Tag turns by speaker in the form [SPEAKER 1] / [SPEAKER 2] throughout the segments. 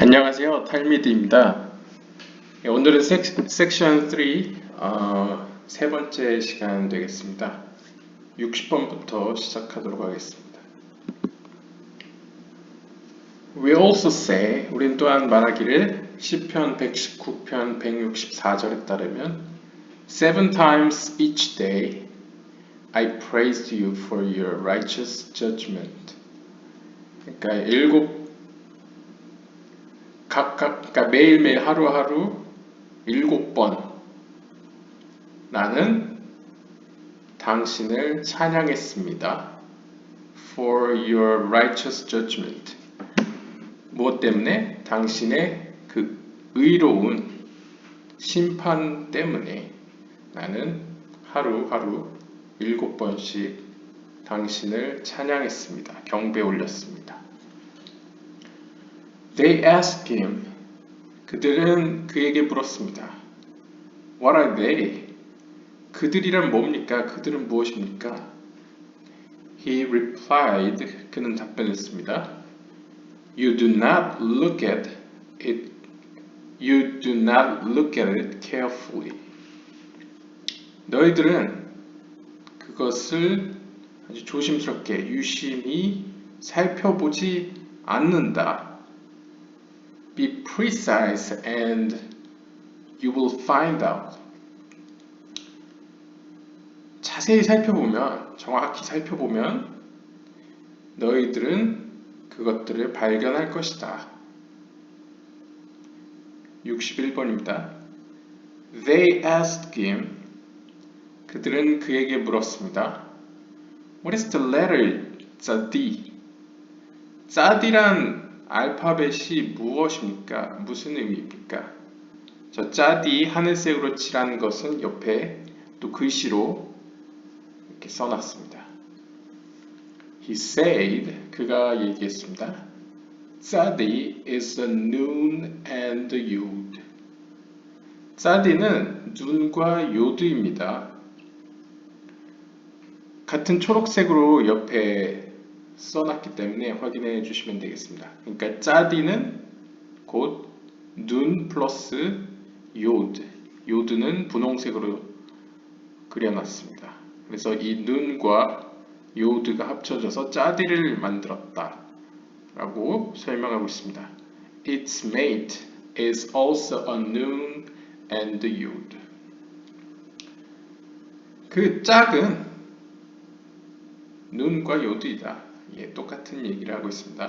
[SPEAKER 1] 안녕하세요. 탈미드입니다. 오늘은 섹션 3 세 번째 시간 되겠습니다. 60번부터 시작하도록 하겠습니다. We also say, 우린 또한 말하기를 시편 119편 164절에 따르면 Seven times each day I praised you for your righteous judgment. 그러니까 그러니까 매일매일 하루하루 7번 나는 당신을 찬양했습니다. For your righteous judgment. 무엇 때문에? 당신의 그 의로운 심판 때문에 나는 하루하루 7번씩 당신을 찬양했습니다. 경배 올렸습니다. They asked him. 그들은 그에게 물었습니다. What are they? 그들이란 뭡니까? 그들은 무엇입니까? He replied. 그는 답변했습니다. You do not look at it. You do not look at it carefully. 너희들은 그것을 아주 조심스럽게 유심히 살펴보지 않는다. Be precise and you will find out. 자세히 살펴보면, 정확히 살펴보면 너희들은 그것들을 발견할 것이다. 61번입니다. They asked him. 그들은 그에게 물었습니다. What is the letter tzadi? tzadi란 알파벳이 무엇입니까? 무슨 의미입니까? 저 짜디 하늘색으로 칠한 것은 옆에 또 글씨로 이렇게 써놨습니다. He said, 그가 얘기했습니다. 짜디 is the nun and the yod. 짜디는 눈과 요드입니다. 같은 초록색으로 옆에 써놨기 때문에 확인해 주시면 되겠습니다. 그러니까 짜디는 곧 눈 플러스 요드. 요드는 분홍색으로 그려놨습니다. 그래서 이 눈과 요드가 합쳐져서 짜디를 만들었다 라고 설명하고 있습니다. Its mate is also a nun and a yod. 그 짝은 눈과 요드이다. 예, 똑같은 얘기를 하고 있습니다.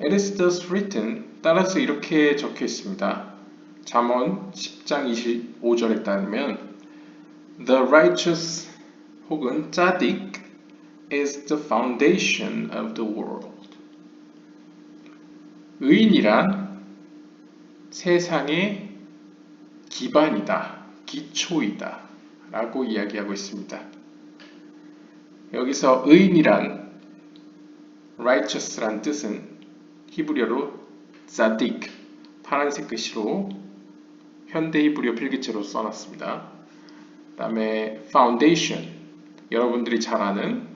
[SPEAKER 1] It is thus written. 따라서 이렇게 적혀 있습니다. 잠언 10장 25절에 따르면 The righteous 혹은 tzaddik is the foundation of the world. 의인이란 세상의 기반이다, 기초이다 라고 이야기하고 있습니다. 여기서 의인이란 righteous란 뜻은 히브리어로 tzaddik, 파란색 글씨로 현대 히브리어 필기체로 써놨습니다. 그 다음에 foundation, 여러분들이 잘 아는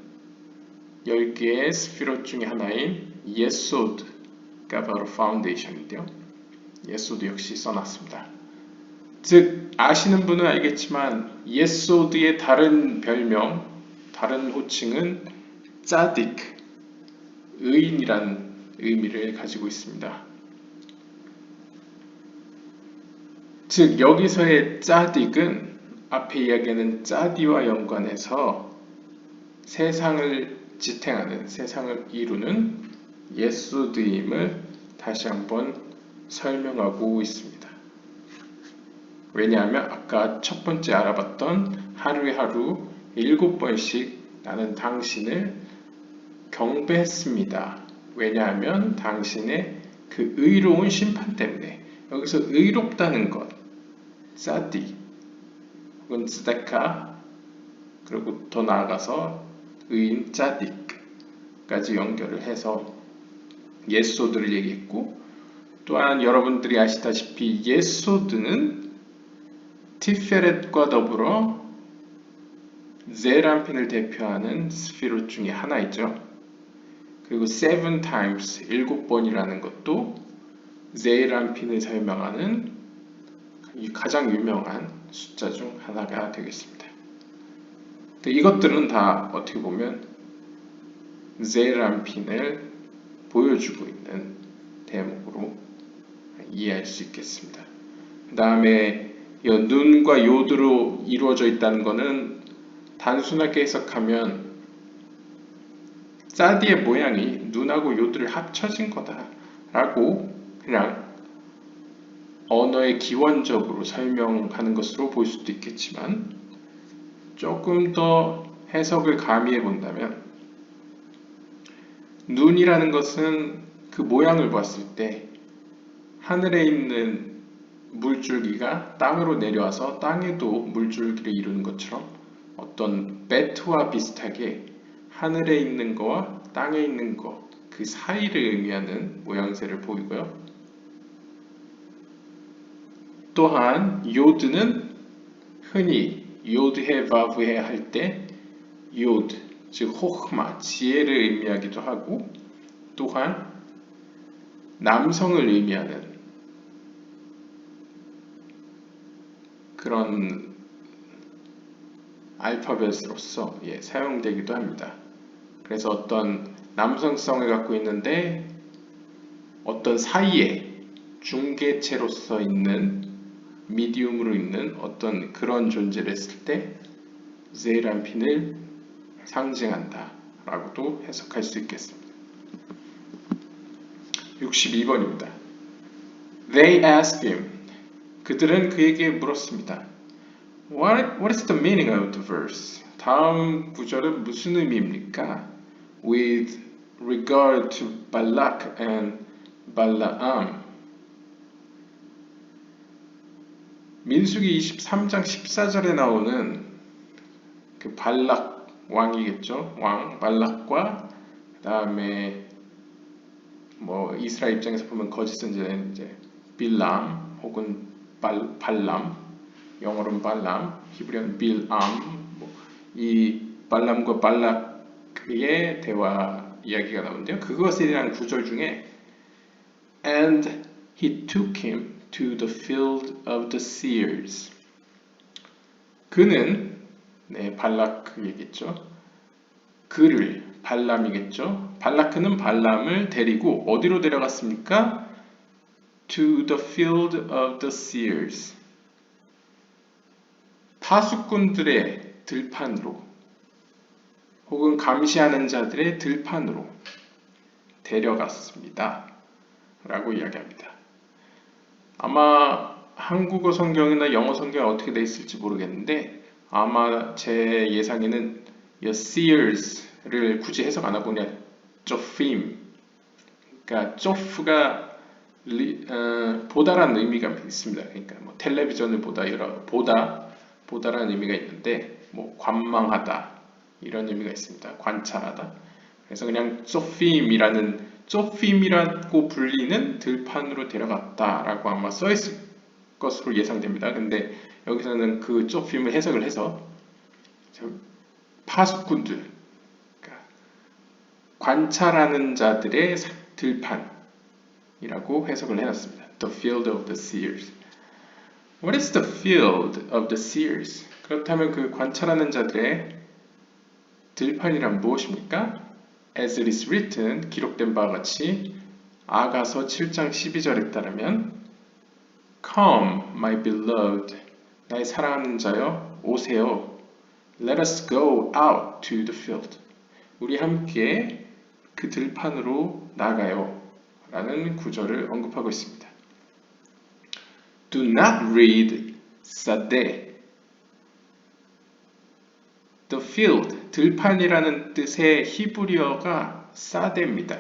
[SPEAKER 1] 10개의 스피롯 중에 하나인 예소드가 바로 foundation인데요. 예소드 역시 써놨습니다. 즉 아시는 분은 알겠지만 예소드의 다른 별명, 다른 호칭은 tzaddik, 의인이란 의미를 가지고 있습니다. 즉 여기서의 tzadik은 앞에 이야기하는 tzadi와 연관해서 세상을 지탱하는, 세상을 이루는 예소드임을 다시 한번 설명하고 있습니다. 왜냐하면 아까 첫 번째 알아봤던 하루에 하루 7번씩 나는 당신을 경배했습니다. 왜냐하면 당신의 그 의로운 심판 때문에. 여기서 의롭다는 것, tzadi 혹은 tzedakah, 그리고 더 나아가서 의인 tzadik까지 연결을 해서 예소드를 얘기했고, 또한 여러분들이 아시다시피 예소드는 티페렛과 더불어 제란핀을 대표하는 스피롯 중에 하나이죠. 그리고 seven times, 7번이라는 것도 Z라는 핀을 설명하는 가장 유명한 숫자 중 하나가 되겠습니다. 이것들은 다 어떻게 보면 Z라는 핀을 보여주고 있는 대목으로 이해할 수 있겠습니다. 그 다음에 눈과 요드로 이루어져 있다는 것은 단순하게 해석하면 사디의 모양이 눈하고 요드를 합쳐진 거다라고 그냥 언어의 기원적으로 설명하는 것으로 볼 수도 있겠지만, 조금 더 해석을 가미해 본다면 눈이라는 것은 그 모양을 봤을 때 하늘에 있는 물줄기가 땅으로 내려와서 땅에도 물줄기를 이루는 것처럼 어떤 배트와 비슷하게 하늘에 있는 거와 땅에 있는 것, 그 사이를 의미하는 모양새를 보이고요. 또한 요드는 흔히 요드해 바브해 할 때 요드, 즉 호흐마, 지혜를 의미하기도 하고, 또한 남성을 의미하는 그런 알파벳으로서 사용되기도 합니다. 그래서 어떤 남성성을 갖고 있는데 어떤 사이에 중개체로서 있는 미디움으로 있는 어떤 그런 존재를 했을 때 Z라는 핀을 상징한다 라고도 해석할 수 있겠습니다. 62번입니다. They asked him. 그들은 그에게 물었습니다. What is the meaning of the verse? 다음 구절은 무슨 의미입니까? With regard to Balak and Balaam. 민수기 23장 14절에 나오는 그 발락 왕이겠죠. 왕 발락과 그 다음에 이스라엘 입장에서 보면 거짓 선지자는 이제 빌람 혹은 발람, 영어로는 발람, 히브리어는 빌암. 이 발람과 발락의 대화 이야기가 나오는데요. 그것에 대한 구절 중에 And he took him to the field of the seers. 그는 발라크이겠죠. 그를 발람이겠죠. 발라크는 발람을 데리고 어디로 데려갔습니까? To the field of the seers. 파수꾼들의 들판으로 혹은 감시하는 자들의 들판으로 데려갔습니다. 라고 이야기합니다. 아마 한국어 성경이나 영어 성경이 어떻게 되어 있을지 모르겠는데 아마 제 예상에는 이 seers를 굳이 해석 안 하고 그냥 조phim, 그러니까 조프가 보다라는 의미가 있습니다. 그러니까 텔레비전을 보다, 보다라는 의미가 있는데 관망하다 이런 의미가 있습니다. 관찰하다. 그래서 그냥 조phim이라고 불리는 들판으로 데려갔다라고 아마 써있을 것으로 예상됩니다. 근데 여기서는 그 조phim을 해석을 해서 파수꾼들, 그러니까 관찰하는 자들의 들판이라고 해석을 해놨습니다. The field of the seers. What is the field of the seers? 그렇다면 그 관찰하는 자들의 들판이란 무엇입니까? As it is written, 기록된 바와 같이 아가서 7장 12절에 따르면 Come, my beloved, 나의 사랑하는 자여, 오세요. Let us go out to the field. 우리 함께 그 들판으로 나가요. 라는 구절을 언급하고 있습니다. Do not read sadeh. The field, 들판이라는 뜻의 히브리어가 사데입니다.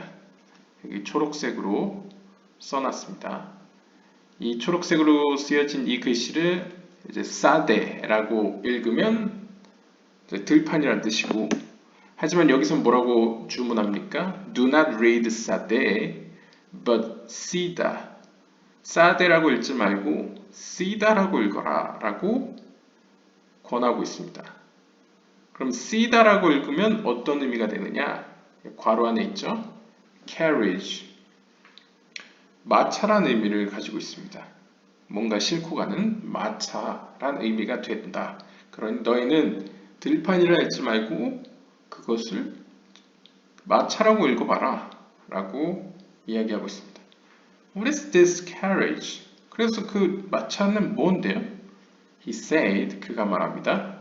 [SPEAKER 1] 여기 초록색으로 써놨습니다. 이 초록색으로 쓰여진 이 글씨를 이제 사데라고 읽으면 들판이라는 뜻이고, 하지만 여기서 뭐라고 주문합니까? Do not read sadeh, but sida. 사데라고 읽지 말고 시다라고 읽어라 라고 권하고 있습니다. 그럼 시다라고 읽으면 어떤 의미가 되느냐? 괄호 안에 있죠? carriage. 마차란 의미를 가지고 있습니다. 뭔가 싣고 가는 마차란 의미가 된다. 그러니 너희는 들판이라 읽지 말고 그것을 마차라고 읽어봐라 라고 이야기하고 있습니다. What is this carriage? 그래서 그 마차는 뭔데요? He said, 그가 말합니다.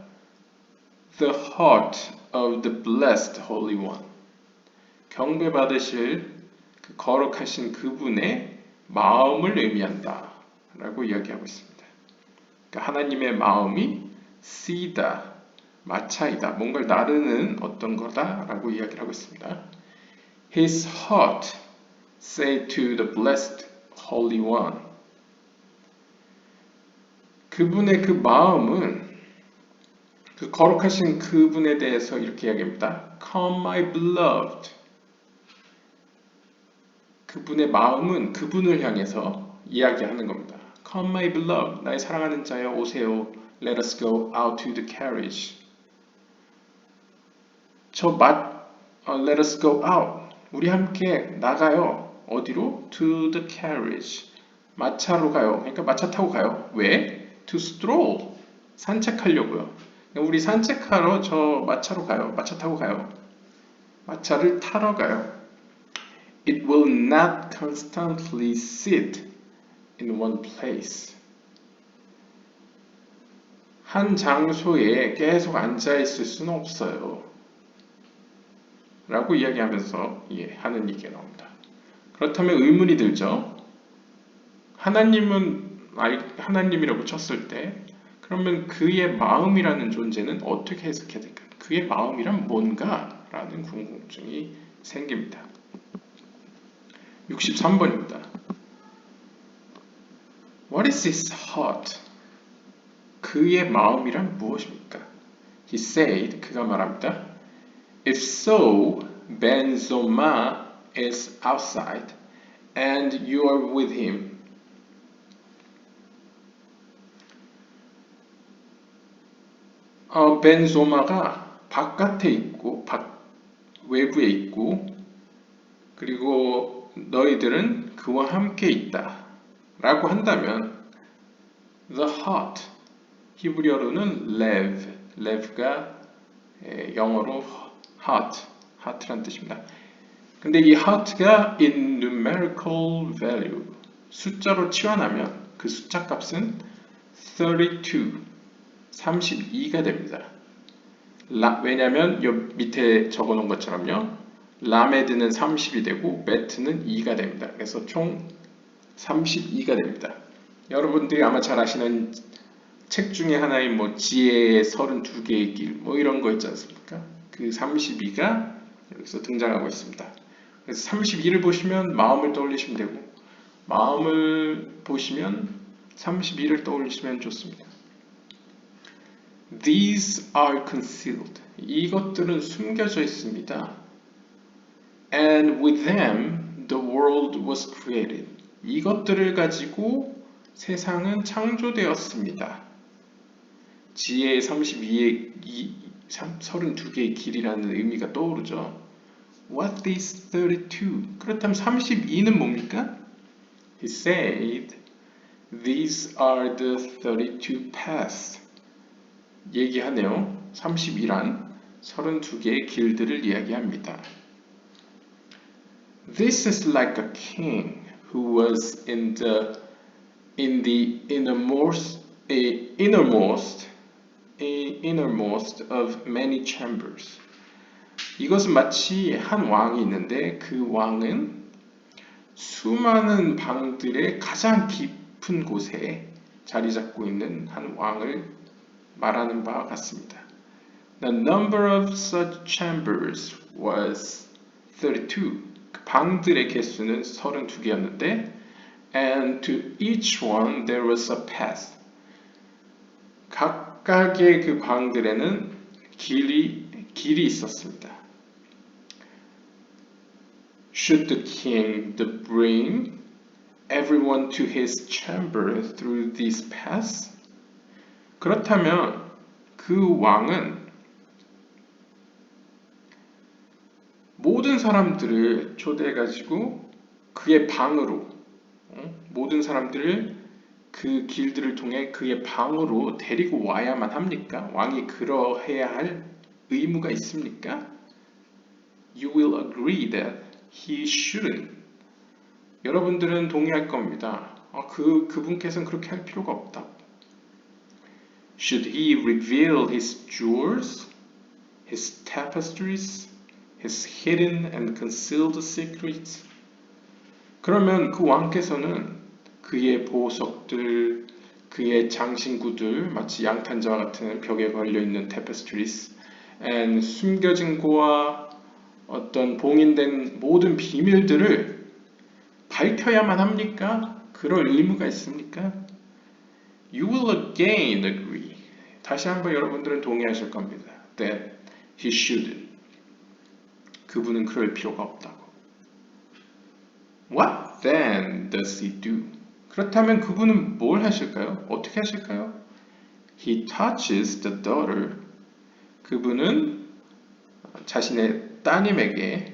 [SPEAKER 1] The heart of the blessed Holy One. 경배 받으실 그 거룩하신 그분의 마음을 의미한다 라고 이야기하고 있습니다. 그러니까 하나님의 마음이 씨다, 마차이다, 뭔가를 나르는 어떤 거다 라고 이야기를 하고 있습니다. His heart say to the blessed Holy One. 그분의 그 마음은 그 거룩하신 그분에 대해서 이렇게 이야기합니다. Come my beloved. 그분의 마음은 그분을 향해서 이야기하는 겁니다. Come my beloved. 나의 사랑하는 자여 오세요. Let us go out to the carriage. Let us go out. 우리 함께 나가요. 어디로? To the carriage. 마차로 가요. 그러니까 마차 타고 가요. 왜? To stroll. 산책하려고요. 우리 산책하러 저 마차로 가요. 마차 타고 가요. 마차를 타러 가요. It will not constantly sit in one place. 한 장소에 계속 앉아 있을 수는 없어요. 라고 이야기하면서 하는 얘기가 나옵니다. 그렇다면 의문이 들죠. 하나님이라고 쳤을 때 그러면 그의 마음이라는 존재는 어떻게 해석해야 될까요? 그의 마음이란 뭔가? 라는 궁금증이 생깁니다. 63번입니다. What is his heart? 그의 마음이란 무엇입니까? He said, 그가 말합니다. If so, Benzoma is outside and you are with him. 벤조마가 바깥에 있고 외부에 있고 그리고 너희들은 그와 함께 있다 라고 한다면 the heart 히브리어로는 lev가 영어로 heart란 뜻입니다. 근데 이 heart가 in numerical value 숫자로 치환하면 그 숫자 값은 32가 됩니다. 왜냐하면 요 밑에 적어놓은 것처럼요. 라메드는 30이 되고 메트는 2가 됩니다. 그래서 총 32가 됩니다. 여러분들이 아마 잘 아시는 책 중에 하나인 지혜의 32개의 길 이런 거 있지 않습니까? 그 32가 여기서 등장하고 있습니다. 그래서 32를 보시면 마음을 떠올리시면 되고 마음을 보시면 32를 떠올리시면 좋습니다. These are concealed. 이것들은 숨겨져 있습니다. And with them the world was created. 이것들을 가지고 세상은 창조되었습니다. 지혜의 32개의 길이라는 의미가 떠오르죠. What is 32? 그렇다면 32는 뭡니까? He said, These are the 32 paths. 얘기하네요. 32란 32개의 길들을 이야기합니다. This is like a king who was in the innermost of many chambers. 이것은 마치 한 왕이 있는데 그 왕은 수많은 방들의 가장 깊은 곳에 자리 잡고 있는 한 왕을 말하는 바와 같습니다. The number of such chambers was 32. 그 방들의 개수는 32개였는데 and to each one there was a path. 각각의 그 방들에는 길이 있었습니다. Should the king bring everyone to his chamber through these paths? 그렇다면 그 왕은 모든 사람들을 초대해가지고 그의 방으로 모든 사람들을 그 길들을 통해 그의 방으로 데리고 와야만 합니까? 왕이 그러해야 할 의무가 있습니까? You will agree that he shouldn't. 여러분들은 동의할 겁니다. 그분께서는 그렇게 할 필요가 없다. Should he reveal his jewels, his tapestries, his hidden and concealed secrets? 그러면 그 왕께서는 그의 보석들, 그의 장신구들, 마치 양탄자와 같은 벽에 걸려있는 tapestries, and 숨겨진 고와 어떤 봉인된 모든 비밀들을 밝혀야만 합니까? 그럴 의무가 있습니까? You will again agree. 다시 한번 여러분들은 동의하실 겁니다. That he shouldn't. 그분은 그럴 필요가 없다고. What then does he do? 그렇다면 그분은 뭘 하실까요? 어떻게 하실까요? He touches the daughter. 그분은 자신의 따님에게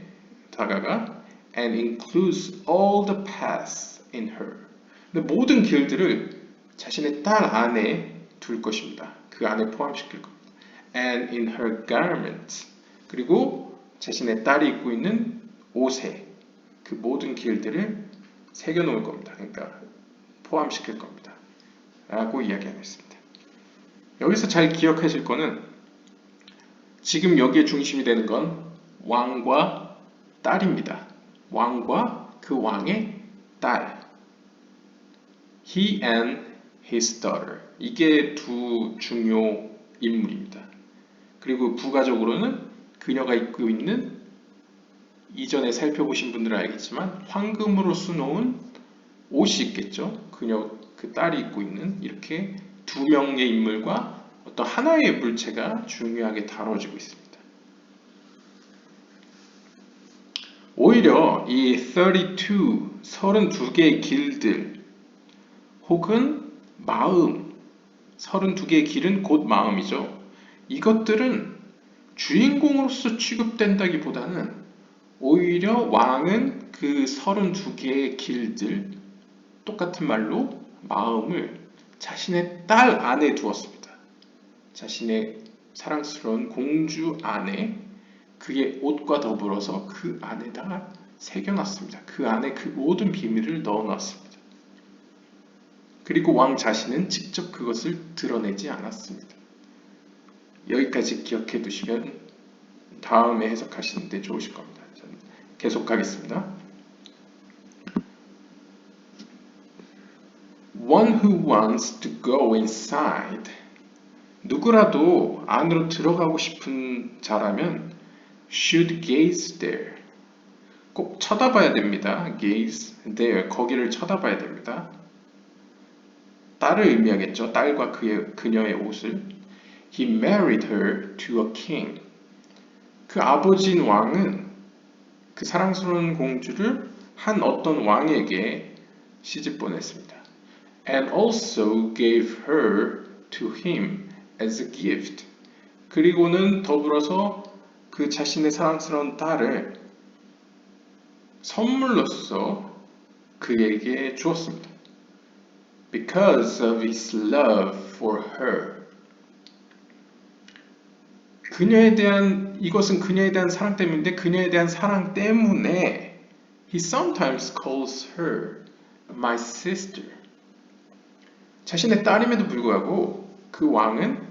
[SPEAKER 1] 다가가 and includes all the paths in her. 근데 모든 길들을 자신의 딸 안에 둘 것입니다. 그 안에 포함시킬 겁니다. And in her garments. 그리고 자신의 딸이 입고 있는 옷에 그 모든 길들을 새겨 놓을 겁니다. 그러니까 포함시킬 겁니다. 라고 이야기하고 있습니다. 여기서 잘 기억하실 거는 지금 여기에 중심이 되는 건 왕과 딸입니다. 왕과 그 왕의 딸. He and his daughter. 이게 두 중요 인물입니다. 그리고 부가적으로는 그녀가 입고 있는 이전에 살펴보신 분들은 알겠지만 황금으로 수놓은 옷이 있겠죠. 그 딸이 입고 있는 이렇게 두 명의 인물과 어떤 하나의 물체가 중요하게 다뤄지고 있습니다. 오히려 이 32개의 길들 혹은 마음, 32개의 길은 곧 마음이죠. 이것들은 주인공으로서 취급된다기보다는 오히려 왕은 그 32개의 길들, 똑같은 말로 마음을 자신의 딸 안에 두었습니다. 자신의 사랑스러운 공주 안에 그의 옷과 더불어서 그 안에다가 새겨놨습니다. 그 안에 그 모든 비밀을 넣어놨습니다. 그리고 왕 자신은 직접 그것을 드러내지 않았습니다. 여기까지 기억해 두시면 다음에 해석하시는데 좋으실 겁니다. 저는 계속하겠습니다. One who wants to go inside. 누구라도 안으로 들어가고 싶은 자라면 should gaze there. 꼭 쳐다봐야 됩니다. gaze there. 거기를 쳐다봐야 됩니다. 딸을 의미하겠죠. 딸과 그녀의 옷을. He married her to a king. 그 아버지인 왕은 그 사랑스러운 공주를 한 어떤 왕에게 시집 보냈습니다. And also gave her to him as a gift. 그리고는 더불어서 그 자신의 사랑스러운 딸을 선물로서 그에게 주었습니다. Because of his love for her. 이것은 그녀에 대한 사랑 때문인데 그녀에 대한 사랑 때문에 he sometimes calls her my sister. 자신의 딸임에도 불구하고 그 왕은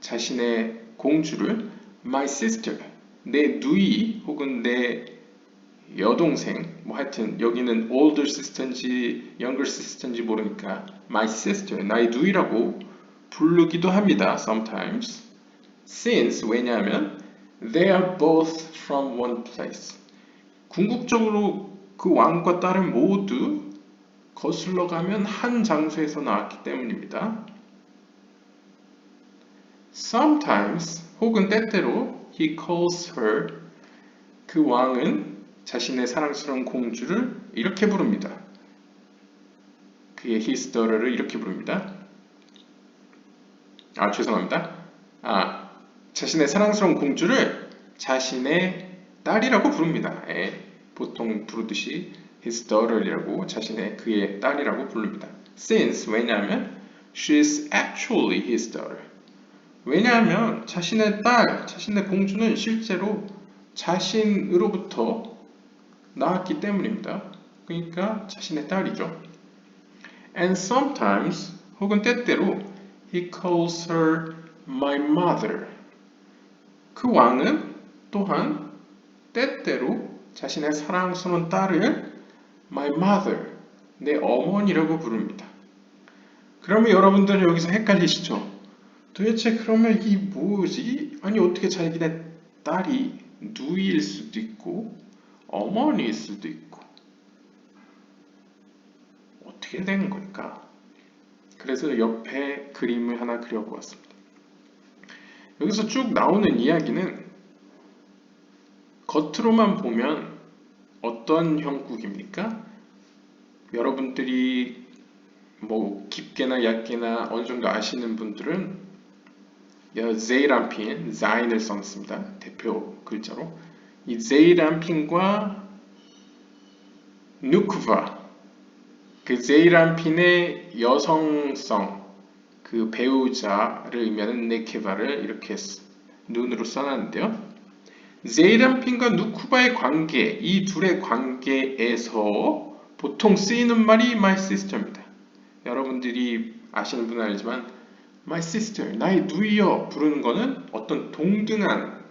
[SPEAKER 1] 자신의 공주를 my sister, 내 누이 혹은 내 여동생, 뭐 하여튼 여기는 older sister인지 younger sister인지 모르니까 my sister, 나의 누이라고 부르기도 합니다. sometimes. Since, 왜냐하면 they are both from one place. 궁극적으로 그 왕과 딸은 모두 거슬러 가면 한 장소에서 나왔기 때문입니다. Sometimes, 혹은 때때로 he calls her, 그 왕은 자신의 사랑스러운 공주를 이렇게 부릅니다. 그의 his daughter를 이렇게 부릅니다. 죄송합니다. 자신의 사랑스러운 공주를 자신의 딸이라고 부릅니다. 보통 부르듯이 his daughter이라고 그의 딸이라고 부릅니다. Since 왜냐하면 she's actually his daughter. 왜냐하면 자신의 딸, 자신의 공주는 실제로 자신으로부터 나왔기 때문입니다. 그러니까 자신의 딸이죠. And sometimes 혹은 때때로 he calls her my mother. 그 왕은 또한 때때로 자신의 사랑스러운 딸을 my mother, 내 어머니라고 부릅니다. 그러면 여러분들은 여기서 헷갈리시죠? 도대체 그러면 이 뭐지? 아니 어떻게 자기네 딸이 누이일 수도 있고 어머니일 수도 있고 어떻게 되는 걸까? 그래서 옆에 그림을 하나 그려보았습니다. 여기서 쭉 나오는 이야기는 겉으로만 보면 어떤 형국입니까? 여러분들이 뭐 깊게나 얕게나 어느 정도 아시는 분들은 제이란핀, 자인을 썼습니다. 대표 글자로. 이 제이란핀과 누쿠바, 그 제이란핀의 여성성, 그 배우자를 의미하는 네케바를 이렇게 눈으로 써놨는데요. 제이란핀과 누쿠바의 관계, 이 둘의 관계에서 보통 쓰이는 말이 my sister입니다. 여러분들이 아시는 분은 알지만 my sister, 나의 누이여 부르는 거는 어떤 동등한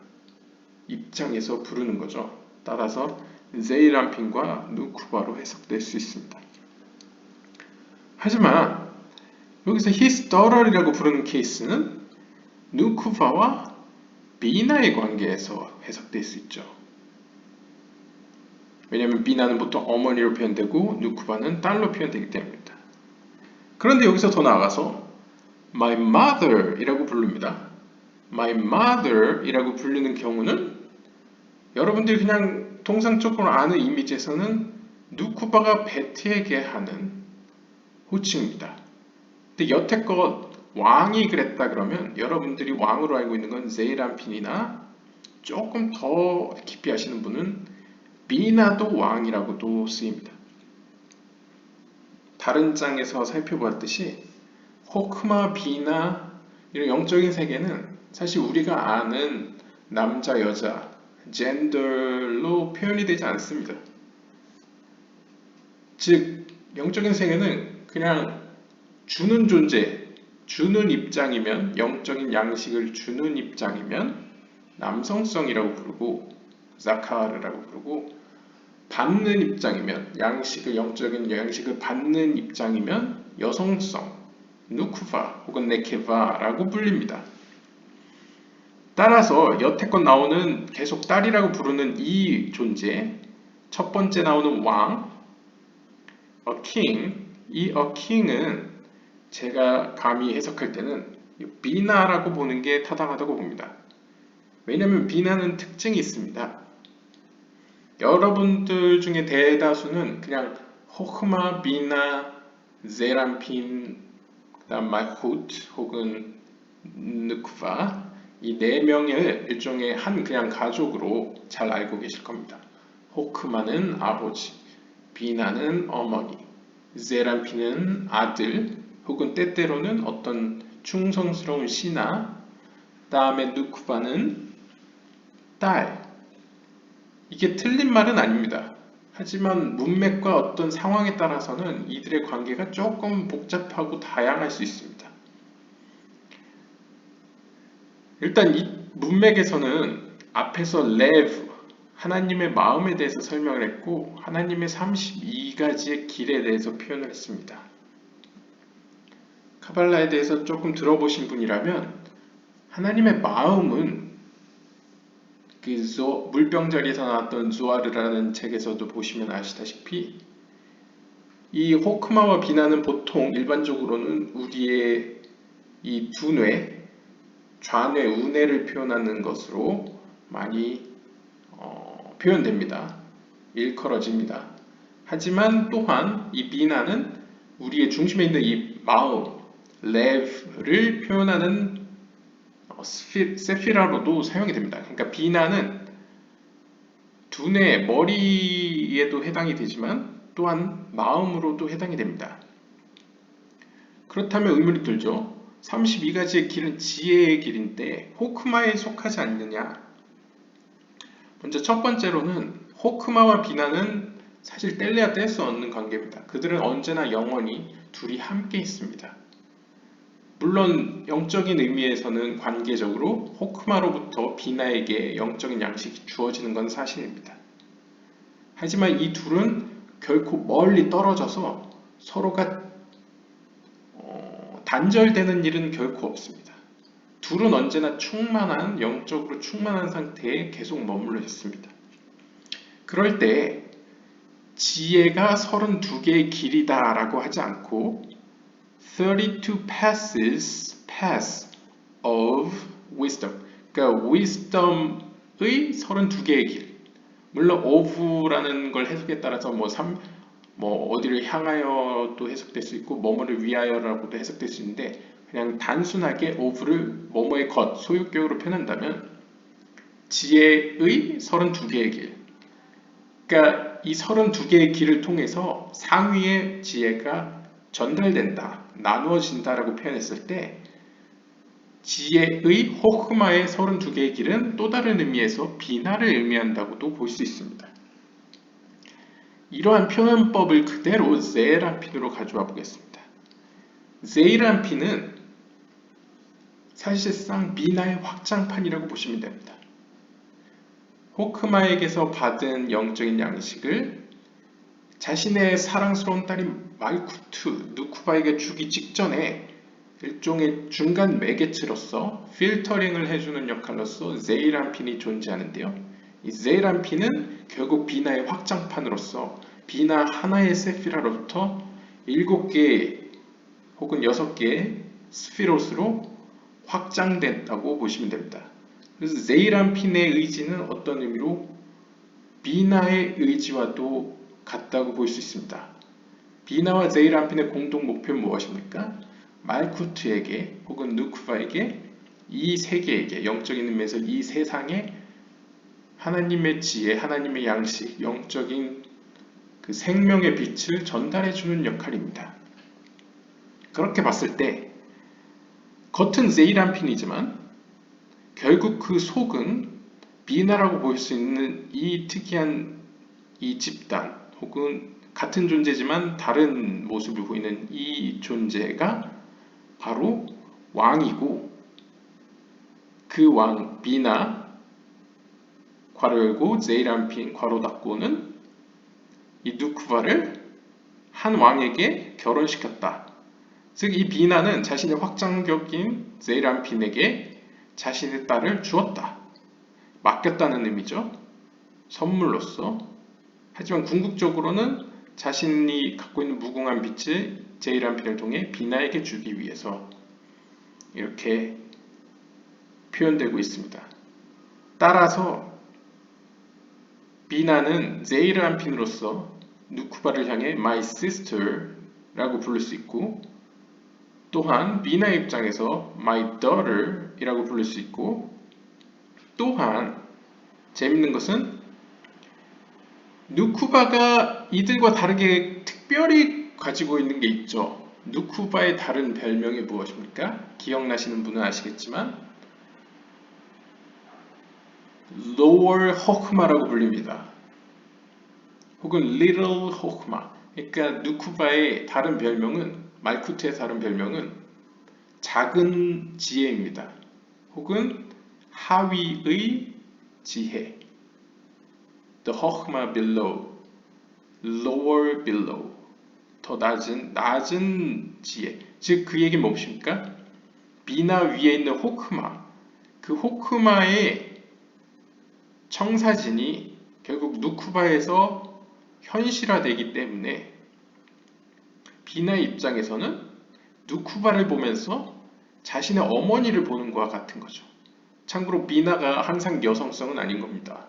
[SPEAKER 1] 입장에서 부르는 거죠. 따라서 제이란핀과 누쿠바로 해석될 수 있습니다. 하지만 여기서 his daughter이라고 부르는 케이스는 누쿠바와 비나의 관계에서 해석될 수 있죠. 왜냐하면 비나는 보통 어머니로 표현되고 누쿠바는 딸로 표현되기 때문입니다. 그런데 여기서 더 나아가서 my mother 이라고 부릅니다. my mother 이라고 부르는 경우는 여러분들이 그냥 통상적으로 아는 이미지에서는 누쿠바가 베트에게 하는 호칭입니다. 근데 여태껏 왕이 그랬다 그러면 여러분들이 왕으로 알고 있는 건 제이란핀이나 조금 더 깊이 아시는 분은 비나도 왕이라고도 쓰입니다. 다른 장에서 살펴보았듯이 호크마, 비나 이런 영적인 세계는 사실 우리가 아는 남자, 여자, 젠더로 표현이 되지 않습니다. 즉 영적인 세계는 그냥 주는 존재, 주는 입장이면 영적인 양식을 주는 입장이면 남성성이라고 부르고 자카르라고 부르고 받는 입장이면 영적인 양식을 받는 입장이면 여성성, 누쿠바 혹은 네케바라고 불립니다. 따라서 여태껏 나오는 계속 딸이라고 부르는 이 존재, 첫 번째 나오는 왕, a king, 이 a king은 제가 감히 해석할 때는 비나라고 보는 게 타당하다고 봅니다. 왜냐하면 비나는 특징이 있습니다. 여러분들 중에 대다수는 그냥 호크마, 비나, 제란핀, 그다음 마훗 혹은 느쿠바 이 네 명을 일종의 그냥 가족으로 잘 알고 계실 겁니다. 호크마는 아버지, 비나는 어머니, 제란핀은 아들 혹은 때때로는 어떤 충성스러운 신하, 다음에 누쿠바는 딸. 이게 틀린 말은 아닙니다. 하지만 문맥과 어떤 상황에 따라서는 이들의 관계가 조금 복잡하고 다양할 수 있습니다. 일단 이 문맥에서는 앞에서 레브, 하나님의 마음에 대해서 설명을 했고 하나님의 32가지의 길에 대해서 표현을 했습니다. 카발라에 대해서 조금 들어보신 분이라면 하나님의 마음은 물병자리에서 나왔던 조아르라는 책에서도 보시면 아시다시피 이 호크마와 비나는 보통 일반적으로는 우리의 이 두뇌, 좌뇌, 우뇌를 표현하는 것으로 많이 표현됩니다. 일컬어집니다. 하지만 또한 이 비나는 우리의 중심에 있는 이 마음, 레브를 표현하는 세피라로도 사용이 됩니다. 그러니까 비나는 두뇌, 머리에도 해당이 되지만 또한 마음으로도 해당이 됩니다. 그렇다면 의문이 들죠. 32가지의 길은 지혜의 길인데 호크마에 속하지 않느냐? 먼저 첫 번째로는 호크마와 비나는 사실 뗄래야 뗄 수 없는 관계입니다. 그들은 언제나 영원히 둘이 함께 있습니다. 물론 영적인 의미에서는 관계적으로 호크마로부터 비나에게 영적인 양식이 주어지는 건 사실입니다. 하지만 이 둘은 결코 멀리 떨어져서 서로가 단절되는 일은 결코 없습니다. 둘은 언제나 충만한, 영적으로 충만한 상태에 계속 머물러 있습니다. 그럴 때 지혜가 32개의 길이다 라고 하지 않고 32 paths of wisdom, 그러니까 wisdom의 32개의 길. 물론 of라는 걸 해석에 따라서 어디를 향하여도 해석될 수 있고 뭐뭐를 위하여라고도 해석될 수 있는데 그냥 단순하게 of를 뭐뭐의 것, 소유격으로 표현한다면 지혜의 32개의 길. 그러니까 이 32개의 길을 통해서 상위의 지혜가 전달된다, 나누어진다라고 표현했을 때 지혜의 호크마의 32개의 길은 또 다른 의미에서 비나를 의미한다고도 볼 수 있습니다. 이러한 표현법을 그대로 제이란핀으로 가져와 보겠습니다. 제이란핀은 사실상 비나의 확장판이라고 보시면 됩니다. 호크마에게서 받은 영적인 양식을 자신의 사랑스러운 딸인 말쿠트, 누쿠바에게 주기 직전에 일종의 중간 매개체로서 필터링을 해주는 역할로서 제이란핀이 존재하는데요. 이 제이란핀은 결국 비나의 확장판으로서 비나 하나의 세피라로부터 7개 혹은 6개의 스피롯으로 확장됐다고 보시면 됩니다. 그래서 제이란핀의 의지는 어떤 의미로 비나의 의지와도 같다고 볼 수 있습니다. 비나와 제이란핀의 공동 목표는 무엇입니까? 말쿠트에게 혹은 누쿠바에게 이 세계에게 영적인 의미에서 이 세상에 하나님의 지혜, 하나님의 양식, 영적인 그 생명의 빛을 전달해주는 역할입니다. 그렇게 봤을 때 겉은 제이란핀이지만 결국 그 속은 비나라고 볼 수 있는 이 특이한 이 집단 혹은 같은 존재지만 다른 모습을 보이는 이 존재가 바로 왕이고 그 왕 비나 괄호 열고 제이란핀 괄호 닫고는 이 누쿠바를 한 왕에게 결혼시켰다. 즉 이 비나는 자신의 확장격인 제이란핀에게 자신의 딸을 주었다. 맡겼다는 의미죠. 선물로서. 하지만 궁극적으로는 자신이 갖고 있는 무궁한 빛을 제이란핀을 통해 비나에게 주기 위해서 이렇게 표현되고 있습니다. 따라서 비나는 제이란핀으로서 누쿠바를 향해 My sister 라고 부를 수 있고 또한 비나의 입장에서 My daughter 이라고 부를 수 있고 또한 재밌는 것은 누쿠바가 이들과 다르게 특별히 가지고 있는 게 있죠. 누쿠바의 다른 별명이 무엇입니까? 기억나시는 분은 아시겠지만 Lower 호크마라고 불립니다. 혹은 Little 호크마. 그러니까 누쿠바의 다른 별명은 말쿠트의 다른 별명은 작은 지혜입니다. 혹은 하위의 지혜. The 호크마 below, lower below. 더 낮은 지혜. 즉 그 얘기는 무엇입니까? 비나 위에 있는 호크마. 그 호크마의 청사진이 결국 누쿠바에서 현실화되기 때문에 비나의 입장에서는 누쿠바를 보면서 자신의 어머니를 보는 것과 같은 거죠. 참고로 비나가 항상 여성성은 아닌 겁니다.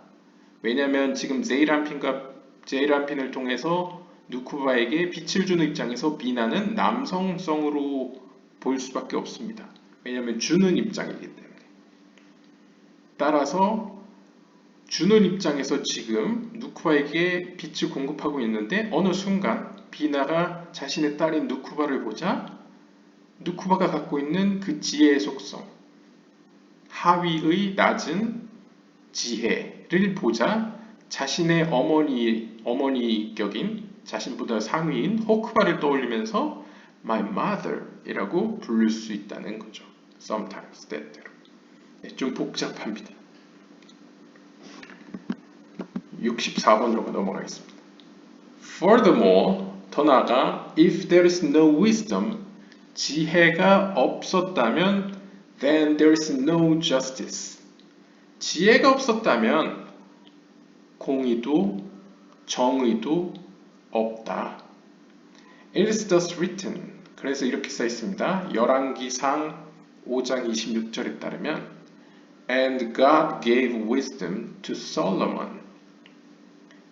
[SPEAKER 1] 왜냐하면 지금 제이란핀을 통해서 누쿠바에게 빛을 주는 입장에서 비나는 남성성으로 볼 수밖에 없습니다. 왜냐하면 주는 입장이기 때문에. 따라서 주는 입장에서 지금 누쿠바에게 빚을 공급하고 있는데 어느 순간 비나가 자신의 딸인 누쿠바를 보자 누쿠바가 갖고 있는 그 지혜의 속성, 하위의 낮은 지혜를 보자 자신의 어머니 격인 자신보다 상위인 호크바를 떠올리면서 My mother 이라고 부를 수 있다는 거죠. Sometimes, 때때로. 좀 복잡합니다. 64번으로 넘어가겠습니다. Furthermore, 더 나아가 if there is no wisdom, 지혜가 없었다면 then there is no justice. 지혜가 없었다면 공의도 정의도 없다. It is thus written. 그래서 이렇게 써 있습니다. 열왕기상 5장 26절에 따르면 And God gave wisdom to Solomon.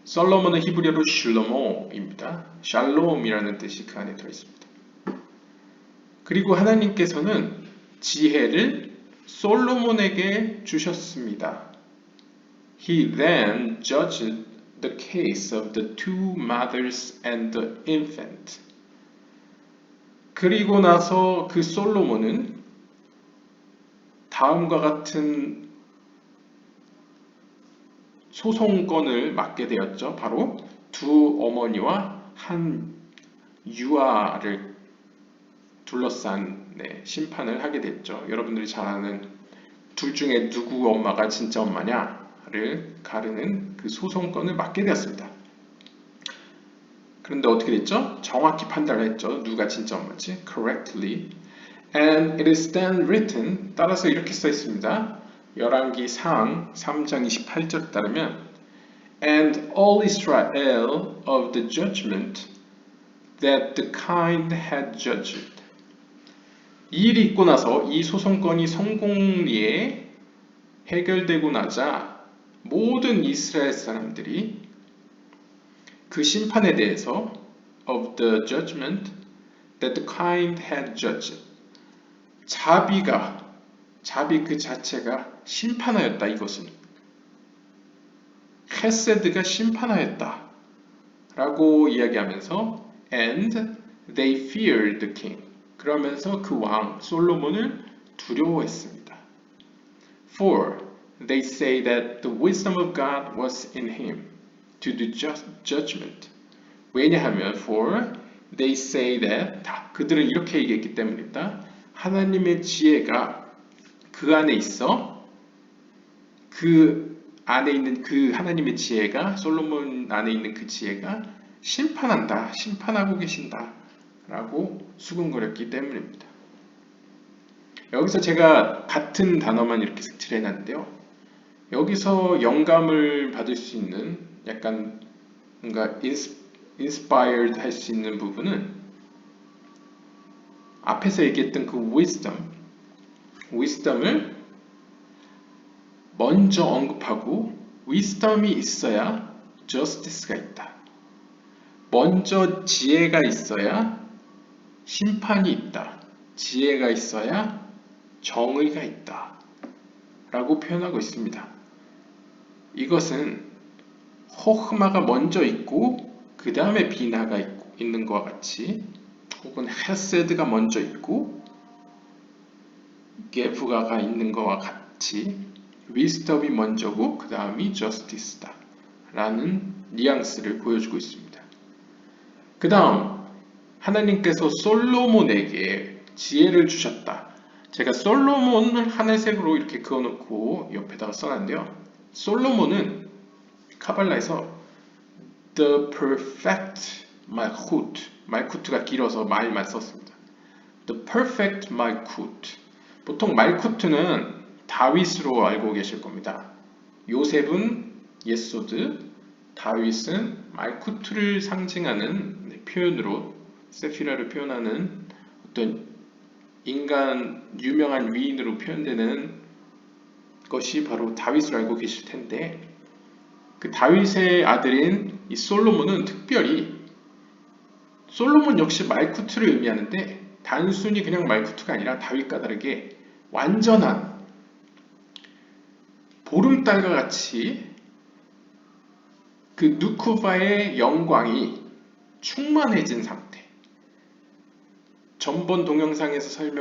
[SPEAKER 1] 솔로몬은 히브리어로 슐로모입니다. 샬롬이라는 뜻이 그 안에 들어있습니다. 그리고 하나님께서는 지혜를 솔로몬에게 주셨습니다. He then judged the case of the two mothers and the infant. 그리고 나서 그 솔로몬은 다음과 같은 소송권을 맡게 되었죠. 바로 두 어머니와 한 유아를 둘러싼 심판을 하게 됐죠. 여러분들이 잘 아는 둘 중에 누구 엄마가 진짜 엄마냐를 가르는 그 소송권을 맡게 되었습니다. 그런데 어떻게 됐죠? 정확히 판단을 했죠. 누가 진짜 엄마지? Correctly. And it is then written, 따라서 이렇게 써 있습니다. 열왕기상 3장 28절에 따르면 And all Israel of the judgment that the kind had judged. 이 일이 있고 나서 이 소송권이 성공리에 해결되고 나자 모든 이스라엘 사람들이 그 심판에 대해서 of the judgment that the kind had judged. 자비 그 자체가 심판하였다. 이것은 헤세드가 심판하였다 라고 이야기하면서 and they feared the king. 그러면서 그 왕 솔로몬을 두려워했습니다. For they say that the wisdom of God was in him to do judgment. 왜냐하면 for they say that 그들은 이렇게 얘기했기 때문입니다. 하나님의 지혜가 그 안에 있어 그 안에 있는 그 하나님의 지혜가 솔로몬 안에 있는 그 지혜가 심판하고 계신다 라고 수군거렸기 때문입니다. 여기서 제가 같은 단어만 이렇게 색칠해 놨는데요. 여기서 영감을 받을 수 있는 약간 뭔가 inspired 할 수 있는 부분은 앞에서 얘기했던 그 wisdom을 먼저 언급하고 wisdom이 있어야 justice가 있다. 먼저 지혜가 있어야 심판이 있다. 지혜가 있어야 정의가 있다. 라고 표현하고 있습니다. 이것은 호흐마가 먼저 있고 그 다음에 비나가 있는 것과 같이 혹은 헤세드가 먼저 있고 게부가가 있는 것과 같이 위스덤이 먼저고 그 다음이 저스티스다 라는 뉘앙스를 보여주고 있습니다. 그 다음 하나님께서 솔로몬에게 지혜를 주셨다. 제가 솔로몬을 하늘색으로 이렇게 그어놓고 옆에다가 써놨는데요. 솔로몬은 카발라에서 The Perfect Malchut, 말쿠트가 길어서 말만 썼습니다. The Perfect Malchut. 보통 말쿠트는 다윗으로 알고 계실 겁니다. 요셉은 예소드, 다윗은 말쿠트를 상징하는 표현으로 세피라를 표현하는 어떤 인간 유명한 위인으로 표현되는 것이 바로 다윗을 알고 계실 텐데 그 다윗의 아들인 이 솔로몬은 특별히 솔로몬 역시 말쿠트를 의미하는데 단순히 그냥 말쿠트가 아니라 다윗과 다르게 완전한 보름달과 같이 그 누쿠바의 영광이 충만해진 상태. 전번 동영상에서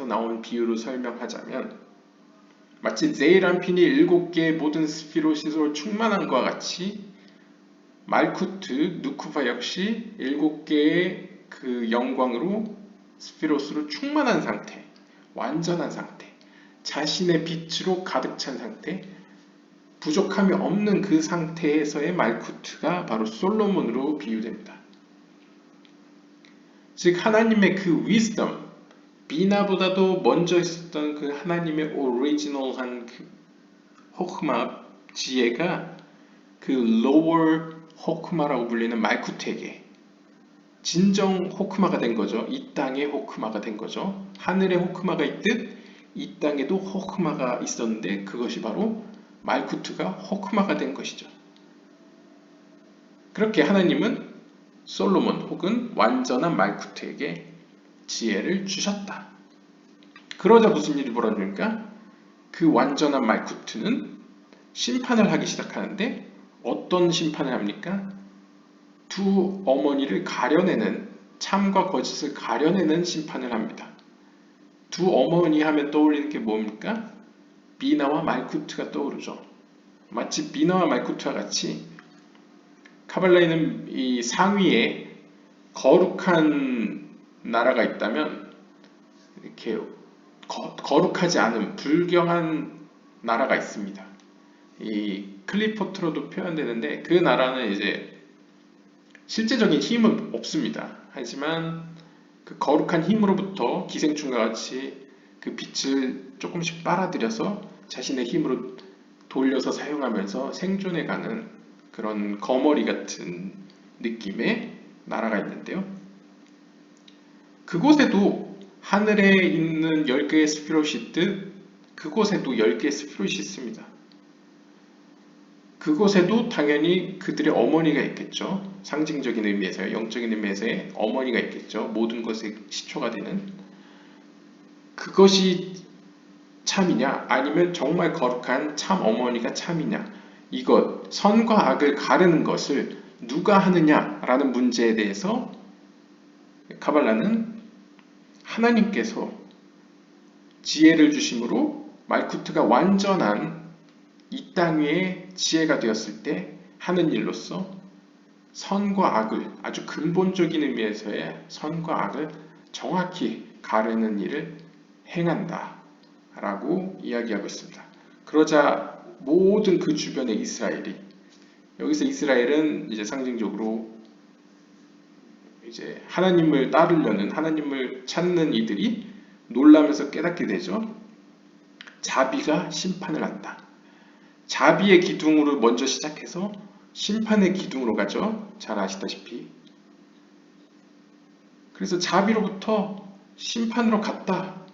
[SPEAKER 1] 나온 비유로 설명하자면 마치 제이란핀이 7개의 모든 스피롯으로 충만한 것과 같이 말쿠트, 누쿠바 역시 7개의 그 영광으로 스피롯으로 충만한 상태, 완전한 상태, 자신의 빛으로 가득 찬 상태, 부족함이 없는 그 상태에서의 말쿠트가 바로 솔로몬으로 비유됩니다. 즉 하나님의 그 wisdom, 비나보다도 먼저 있었던 그 하나님의 오리지널한 그 호크마, 지혜가 그 lower 호크마라고 불리는 말쿠트에게 진정 호크마가 된 거죠. 이 땅의 호크마가 된 거죠. 하늘에 호크마가 있듯 이 땅에도 호크마가 있었는데 그것이 바로 말쿠트가 호크마가 된 것이죠. 그렇게 하나님은 솔로몬 혹은 완전한 말쿠트에게 지혜를 주셨다. 그러자 무슨 일이 벌어집니까? 그 완전한 말쿠트는 심판을 하기 시작하는데 어떤 심판을 합니까? 두 어머니를 가려내는, 참과 거짓을 가려내는 심판을 합니다. 두 어머니 하면 떠올리는 게 뭡니까? 비나와 말쿠트가 떠오르죠. 마치 비나와 말쿠트와 같이 카발라에는 이 상위에 거룩한 나라가 있다면 이렇게 거룩하지 않은 불경한 나라가 있습니다. 이 클리포트로도 표현되는데 그 나라는 이제 실제적인 힘은 없습니다. 하지만 그 거룩한 힘으로부터 기생충과 같이 그 빛을 조금씩 빨아들여서 자신의 힘으로 돌려서 사용하면서 생존해가는 그런 거머리 같은 느낌의 나라가 있는데요. 그곳에도 하늘에 있는 10개의 스피롯이 있듯 그곳에도 10개의 스피롯이 있습니다. 그곳에도 당연히 그들의 어머니가 있겠죠. 상징적인 의미에서요. 영적인 의미에서의 어머니가 있겠죠. 모든 것의 시초가 되는. 그것이 참이냐 아니면 정말 거룩한 참 어머니가 참이냐, 이것 선과 악을 가르는 것을 누가 하느냐라는 문제에 대해서 카발라는 하나님께서 지혜를 주심으로 말쿠트가 완전한 이 땅 위에 지혜가 되었을 때 하는 일로서 선과 악을, 아주 근본적인 의미에서의 선과 악을 정확히 가르는 일을 행한다 라고 이야기하고 있습니다. 그러자 모든 그 주변의 이스라엘이, 여기서 이스라엘은 이제 상징적으로 이제 하나님을 따르려는, 하나님을 찾는 이들이 놀라면서 깨닫게 되죠. 자비가 심판을 한다. 자비의 기둥으로 먼저 시작해서 심판의 기둥으로 가죠. 잘 아시다시피. 그래서 자비로부터 심판으로 갔다.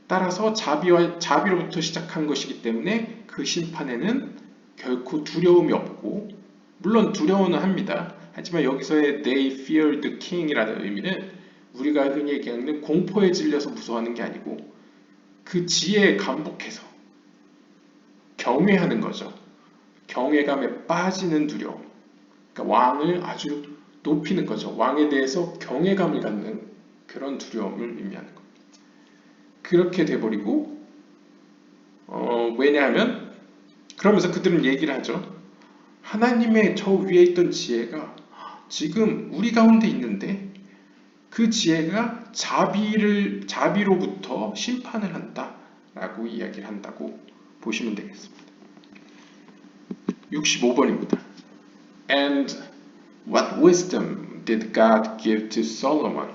[SPEAKER 1] 따라서 자비로부터 시작한 것이기 때문에 그 심판에는 결코 두려움이 없고, 물론 두려워는 합니다. 하지만 여기서의 they fear the king 이라는 의미는 우리가 흔히 얘기하는 공포에 질려서 무서워하는 게 아니고 그 지혜에 감복해서 경외하는 거죠. 경외감에 빠지는 두려움. 그러니까 왕을 아주 높이는 거죠. 왕에 대해서 경외감을 갖는 그런 두려움을 의미하는 겁니다. 그렇게 돼버리고 왜냐하면 그러면서 그들은 얘기를 하죠. 하나님의 저 위에 있던 지혜가 지금 우리 가운데 있는데 그 지혜가 자비로부터 심판을 한다 라고 이야기를 한다고 보시면 되겠습니다. 65번입니다. And what wisdom did God give to Solomon?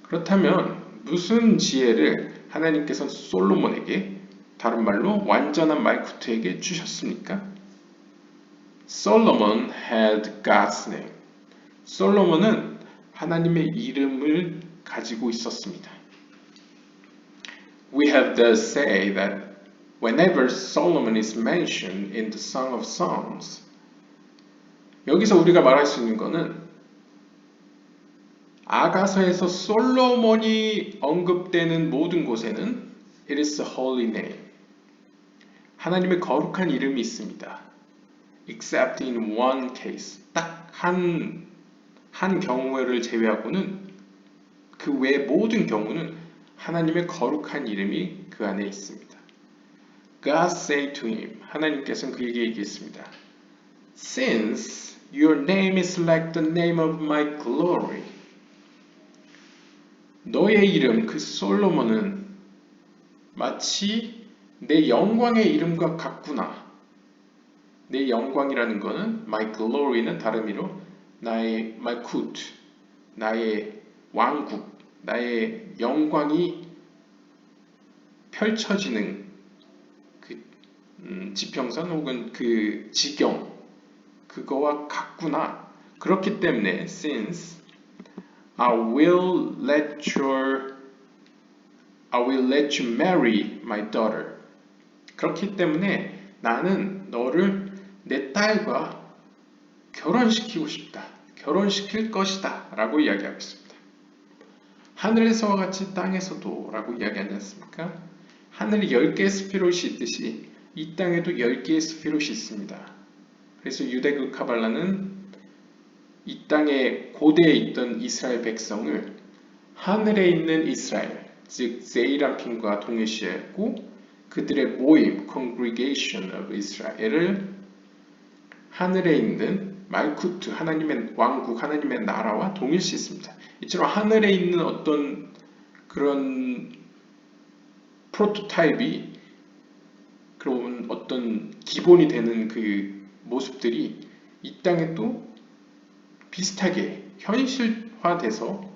[SPEAKER 1] 그렇다면 무슨 지혜를 하나님께서 솔로몬에게, 다른 말로 완전한 말쿠트에게 주셨습니까? Solomon had God's name. 솔로몬은 하나님의 이름을 가지고 있었습니다. We have thus say that whenever Solomon is mentioned in the Song of Songs, 여기서 우리가 말할 수 있는 것은 아가서에서 솔로몬이 언급되는 모든 곳에는 it is a holy name. 하나님의 거룩한 이름이 있습니다. except in one case. 딱 한 경우를 제외하고는 그 외 모든 경우는 하나님의 거룩한 이름이 그 안에 있습니다. God said to him, 하나님께서는 그에게 얘기했습니다. Since your name is like the name of my glory. 너의 이름, 그 솔로몬은 마치 내 영광의 이름과 같구나. 내 영광이라는 것은 my glory는 다른 의미로 나의 malkut, 나의 왕국, 나의 영광이 펼쳐지는 그 지평선 혹은 그 지경 그거와 같구나. 그렇기 때문에 since I will let you marry my daughter. 그렇기 때문에 나는 너를 내 딸과 결혼시키고 싶다. 결혼시킬 것이다. 라고 이야기하고 있습니다. 하늘에서와 같이 땅에서도 라고 이야기하지 않습니까? 하늘에 10개의 스피롯이 있듯이 이 땅에도 10개의 스피롯이 있습니다. 그래서 유대교 카발라는 이 땅에 고대에 있던 이스라엘 백성을 하늘에 있는 이스라엘, 즉 세이람핀과 동일시했고 그들의 모임, congregation of Israel을 하늘에 있는 말쿠트, 하나님의 왕국, 하나님의 나라와 동일시했습니다. 이처럼 하늘에 있는 어떤 그런 프로토타입이 그런 어떤 기본이 되는 그 모습들이 이 땅에 또 비슷하게 현실화돼서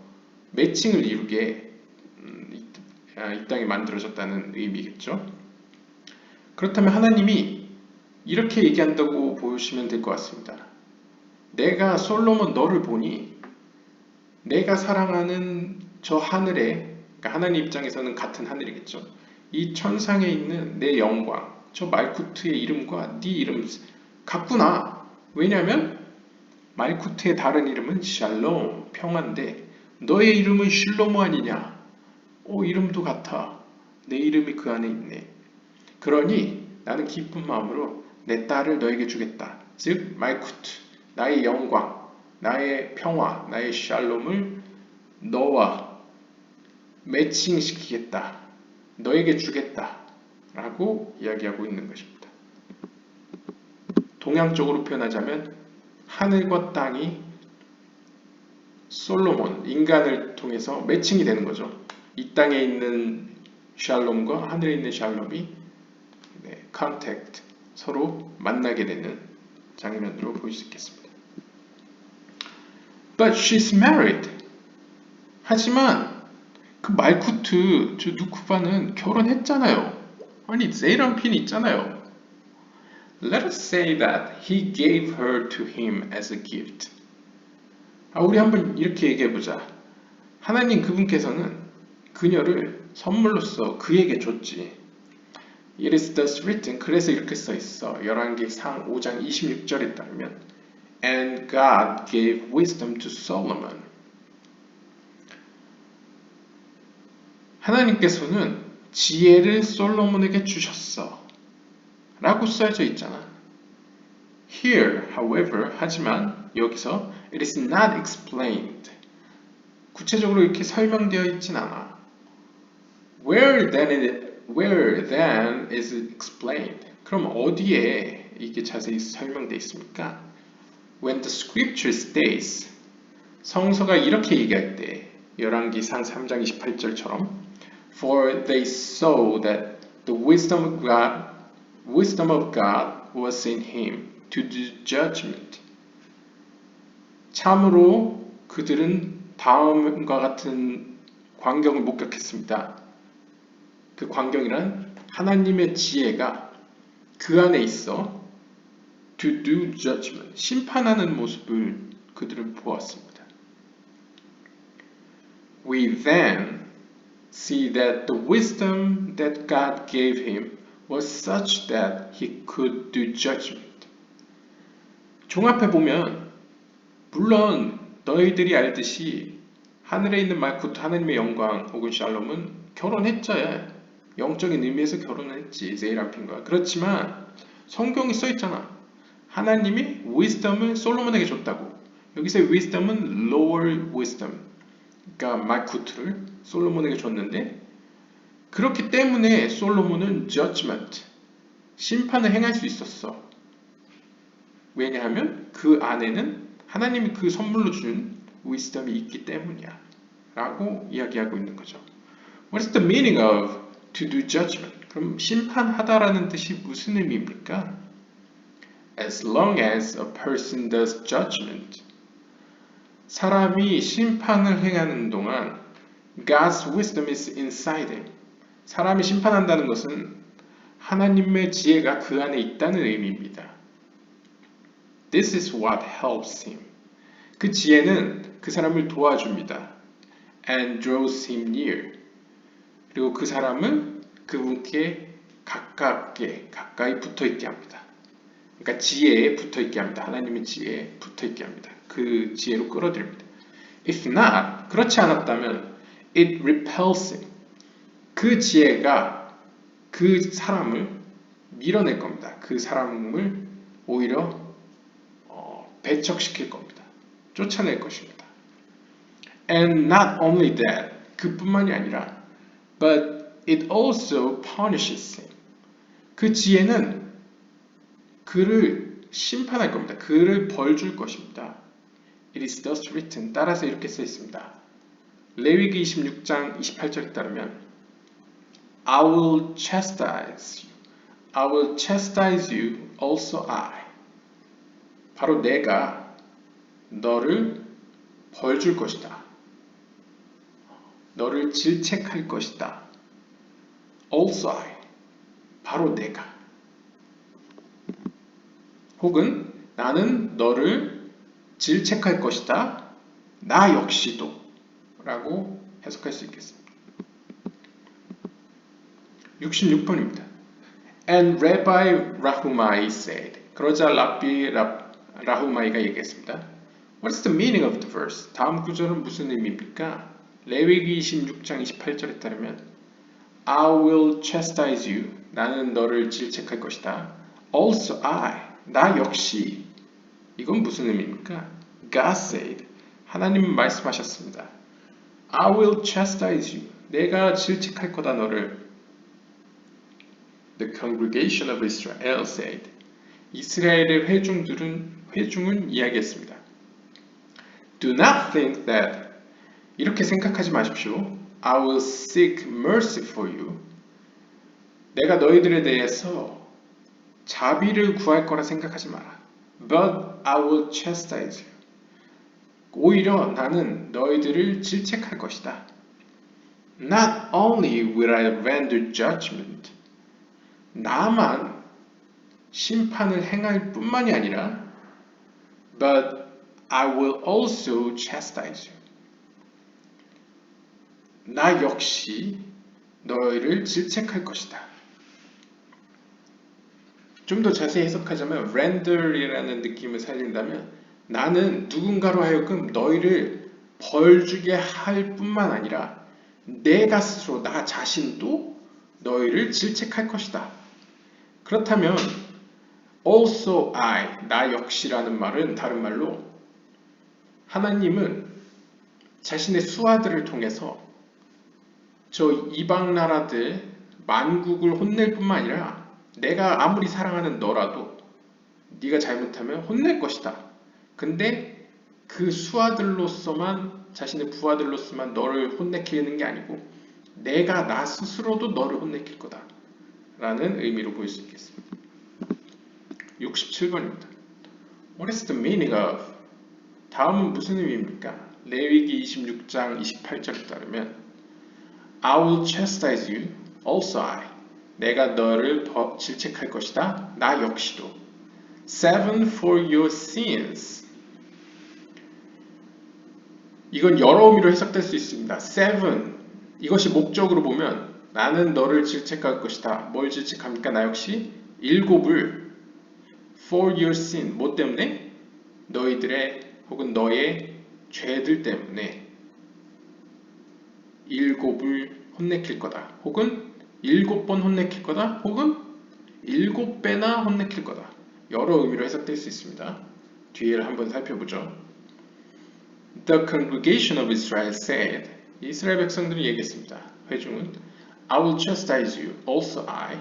[SPEAKER 1] 매칭을 이루게 이 땅에 만들어졌다는 의미겠죠. 그렇다면 하나님이 이렇게 얘기한다고 보시면 될 것 같습니다. 내가 솔로몬 너를 보니 내가 사랑하는 저 하늘에, 그러니까 하나님 입장에서는 같은 하늘이겠죠. 이 천상에 있는 내 영광, 저 말쿠트의 이름과 네 이름 같구나. 왜냐하면 말쿠트의 다른 이름은 샬롬, 평안인데 너의 이름은 실로모 아니냐? 이름도 같아. 내 이름이 그 안에 있네. 그러니 나는 기쁜 마음으로 내 딸을 너에게 주겠다. 즉 말쿠트, 나의 영광, 나의 평화, 나의 샬롬을 너와 매칭시키겠다. 너에게 주겠다. 라고 이야기하고 있는 것입니다. 동양적으로 표현하자면 하늘과 땅이 솔로몬, 인간을 통해서 매칭이 되는 거죠. 이 땅에 있는 샬롬과 하늘에 있는 샬롬이 컨택트, 서로 만나게 되는 장면으로 볼 수 있겠습니다. But she's married. 하지만 그 말쿠트, 저 누쿠바는 결혼했잖아요. 아니, 세이람핀이 있잖아요. Let us say that he gave her to him as a gift. 우리 한번 이렇게 얘기해보자. 하나님 그분께서는 그녀를 선물로서 그에게 줬지. It is thus written. 그래서 이렇게 써있어. 열왕기상 5장 26절에 따르면 And God gave wisdom to Solomon. 하나님께서는 지혜를 솔로몬에게 주셨어. 라고 써져 있잖아. Here, however, 하지만 여기서 it is not explained. 구체적으로 이렇게 설명되어 있진 않아. Where then is it explained? 그럼 어디에 이게 자세히 설명되어 있습니까? When the scripture states, 성서가 이렇게 얘기할 때, 열왕기상 3장 28절처럼 For they saw that the wisdom of God was in him to do judgment. 참으로 그들은 다음과 같은 광경을 목격했습니다. 그 광경이란 하나님의 지혜가 그 안에 있어 to do judgment, 심판하는 모습을 그들은 보았습니다. We then see that the wisdom that God gave him was such that he could do judgment. 종합해 보면 물론 너희들이 알듯이 하늘에 있는 말쿠트 하나님의 영광 혹은 샬롬은 결혼했죠. 영적인 의미에서 결혼을 했지 세이람핀과. 그렇지만 성경이 써 있잖아. 하나님이 wisdom을 솔로몬에게 줬다고. 여기서의 wisdom은 lower wisdom, 그러니까 말쿠트를 솔로몬에게 줬는데 그렇기 때문에 솔로몬은 judgment, 심판을 행할 수 있었어. 왜냐하면 그 안에는 하나님이 그 선물로 준 wisdom이 있기 때문이야 라고 이야기하고 있는 거죠. What is the meaning of to do judgment? 그럼 심판하다라는 뜻이 무슨 의미입니까? As long as a person does judgment, 사람이 심판을 행하는 동안 God's wisdom is inside him. 사람이 심판한다는 것은 하나님의 지혜가 그 안에 있다는 의미입니다. This is what helps him. 그 지혜는 그 사람을 도와줍니다. And draws him near. 그리고 그 사람을 그분께 가까이 붙어있게 합니다. 그러니까 지혜에 붙어있게 합니다. 하나님의 지혜에 붙어있게 합니다. 그 지혜로 끌어들입니다. If not, 그렇지 않았다면 it repels him. 그 지혜가 그 사람을 밀어낼 겁니다. 그 사람을 오히려 배척시킬 겁니다. 쫓아낼 것입니다. And not only that, 그뿐만이 아니라 but it also punishes him. 그 지혜는 그를 심판할 겁니다. 그를 벌 줄 것입니다. It is thus written. 따라서 이렇게 써 있습니다. 레위기 26장 28절에 따르면 I will chastise you. I will chastise you also I. 바로 내가 너를 벌 줄 것이다. 너를 질책할 것이다. Also I. 바로 내가. 혹은 나는 너를 질책할 것이다. 나 역시도 라고 해석할 수 있겠습니다. 66번입니다. And Rabbi Rahumai said. 그러자 랍비 라후마이가 얘기했습니다. What is the meaning of the verse? 다음 구절은 무슨 의미입니까? 레위기 26장 28절에 따르면 I will chastise you. 나는 너를 질책할 것이다. Also I. 나 역시. 이건 무슨 의미입니까? God said. 하나님은 말씀하셨습니다. I will chastise you. 내가 질책할 거다 너를. The congregation of Israel said. 이스라엘의 회중은 이야기했습니다. Do not think that. 이렇게 생각하지 마십시오. I will seek mercy for you. 내가 너희들에 대해서 자비를 구할 거라 생각하지 마라. But I will chastise you. 오히려 나는 너희들을 질책할 것이다. Not only will I render judgment. 나만 심판을 행할 뿐만이 아니라 But I will also chastise you. 나 역시 너희를 질책할 것이다. 좀 더 자세히 해석하자면 render이라는 느낌을 살린다면 나는 누군가로 하여금 너희를 벌주게 할 뿐만 아니라 내가 스스로 나 자신도 너희를 질책할 것이다. 그렇다면 also I, 나 역시라는 말은 다른 말로 하나님은 자신의 수하들을 통해서 저 이방 나라들 만국을 혼낼 뿐만 아니라 내가 아무리 사랑하는 너라도 네가 잘못하면 혼낼 것이다. 근데 그 수하들로서만 자신의 부하들로서만 너를 혼내키는 게 아니고 내가 나 스스로도 너를 혼내킬 거다. 라는 의미로 볼 수 있겠습니다. 67번입니다. What is the meaning of? 다음은 무슨 의미입니까? 레위기 26장 28절에 따르면 I will chastise you, also I. 내가 너를 질책할 것이다. 나 역시도. 7 for your sins. 이건 여러 의미로 해석될 수 있습니다. 7. 이것이 목적으로 보면 나는 너를 질책할 것이다. 뭘 질책합니까? 나 역시 7을 for your sin. 뭐 때문에? 너희들의 혹은 너의 죄들 때문에 7을 혼내킬 거다. 혹은 7번 혼내킬 거다. 혹은 7배나 혼내킬 거다. 여러 의미로 해석될 수 있습니다. 뒤를 한번 살펴보죠. The congregation of Israel said, 이스라엘 백성들이 얘기했습니다. 회중은 I will chastise you, also I.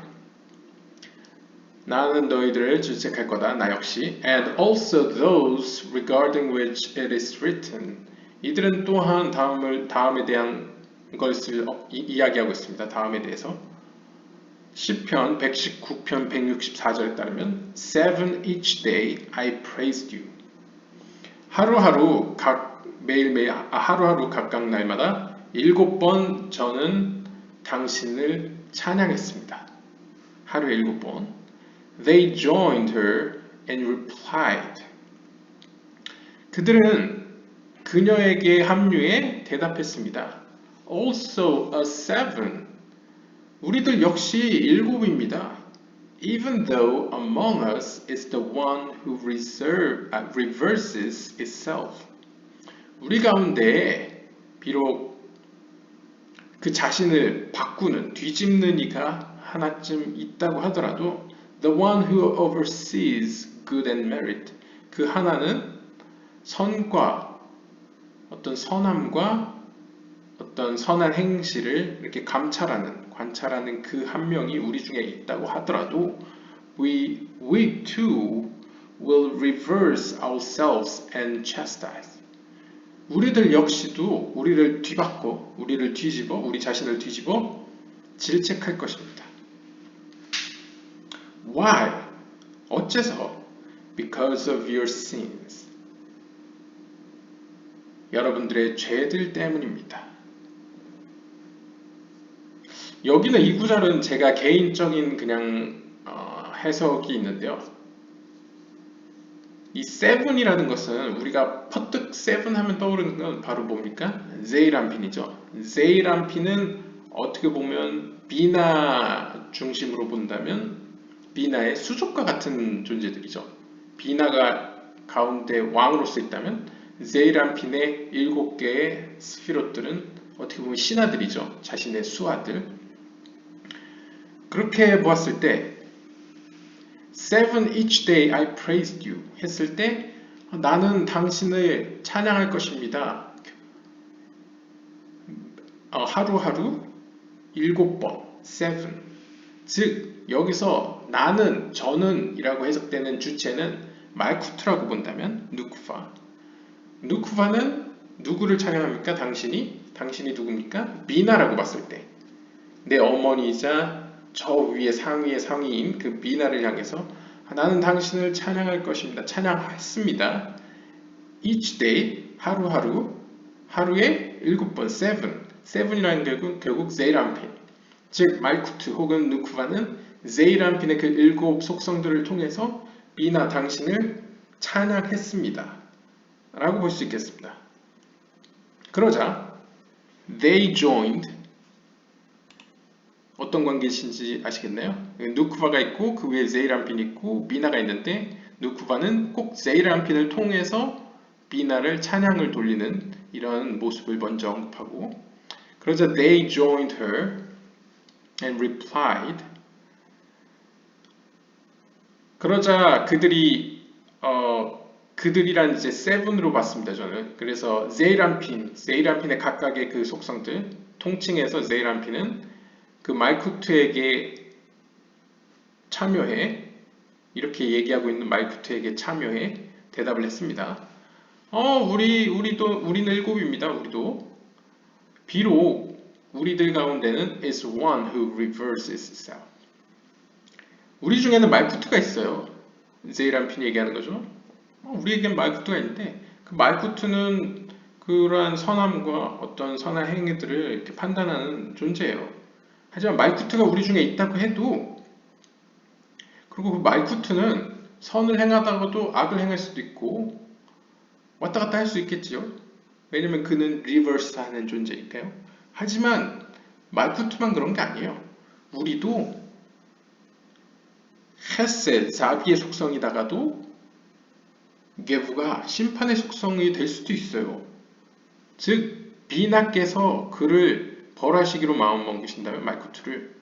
[SPEAKER 1] 나는 너희들을 질책할 거다, 나 역시. And also those regarding which it is written. 이들은 또한 다음에 대한 것을 이야기하고 있습니다. 다음에 대해서. 시편 119편 164절에 따르면 Seven each day I praised you. 하루하루 하루하루 각각 날마다 7번 저는 당신을 찬양했습니다. 하루에 7번. They joined her and replied. 그들은 그녀에게 합류해 대답했습니다. Also a seven. 우리들 역시 7입니다. Even though among us is the one who reverses itself. 우리 가운데 비록 그 자신을 바꾸는, 뒤집는 이가 하나쯤 있다고 하더라도 the one who oversees good and merit. 그 하나는 선과 어떤 선함과 어떤 선한 행실을 이렇게 관찰하는 그 한 명이 우리 중에 있다고 하더라도 we too will reverse ourselves and chastise. 우리들 역시도 우리를 뒤집어 우리 자신을 뒤집어 질책할 것입니다. Why? 어째서? Because of your sins. 여러분들의 죄들 때문입니다. 여기는 이 구절은 제가 개인적인 그냥 해석이 있는데요. 이 seven이라는 것은 우리가 퍼뜩 seven 하면 떠오르는 건 바로 뭡니까? 제이람핀이죠. 제이람핀은 어떻게 보면 비나 중심으로 본다면 비나의 수족과 같은 존재들이죠. 비나가 가운데 왕으로서 있다면 제이람핀의 7개의 스피롯들은 어떻게 보면 신하들이죠. 자신의 수하들. 그렇게 보았을 때 Seven each day I praised you 했을 때 나는 당신을 찬양할 것입니다. 하루하루 7번 seven. 즉 여기서 나는, 저는 이라고 해석되는 주체는 말쿠트라고 본다면 누쿠바는 누구를 찬양합니까? 당신이 누굽니까? 미나라고 봤을 때 내 어머니이자 저 위에 상위의 상위인 그 미나를 향해서 나는 당신을 찬양할 것입니다. 찬양했습니다. Each day, 하루에 7번, seven이라는 결국 제이람핀, 즉 말쿠트 혹은 누쿠바는 제이람핀의 그 7 속성들을 통해서 미나 당신을 찬양했습니다. 라고 볼 수 있겠습니다. 그러자 they joined 어떤 관계이신지 아시겠나요? 누쿠바가 있고 그 위에 제이람핀이 있고 미나가 있는데 누쿠바는 꼭 제이람핀을 통해서 미나를 찬양을 돌리는 이런 모습을 먼저 언급하고 그러자 they joined her and replied 그러자 그들이란 이제 seven으로 봤습니다. 저는 그래서 제이람핀의 각각의 그 속성들 통칭해서 제이람핀은 그 말쿠트에게 참여해 이렇게 얘기하고 있는 말쿠트에게 참여해 대답을 했습니다. 우리는 7입니다. 우리도 비록 우리들 가운데는 is one who reverses itself. 우리 중에는 말쿠트가 있어요. 제이람핀이 얘기하는 거죠. 우리에겐 말쿠트가 있는데 그 말쿠트는 그러한 선함과 어떤 선한 행위들을 이렇게 판단하는 존재예요. 하지만 말쿠트가 우리 중에 있다고 해도 그리고 그 말쿠트는 선을 행하다가도 악을 행할 수도 있고 왔다 갔다 할 수 있겠죠. 왜냐면 그는 리버스 하는 존재니까요. 하지만 말쿠트만 그런 게 아니에요. 우리도 헤셋, 자비의 속성이다가도 게부가 심판의 속성이 될 수도 있어요. 즉 비나께서 그를 벌하시기로 마음먹으신다면 말쿠트를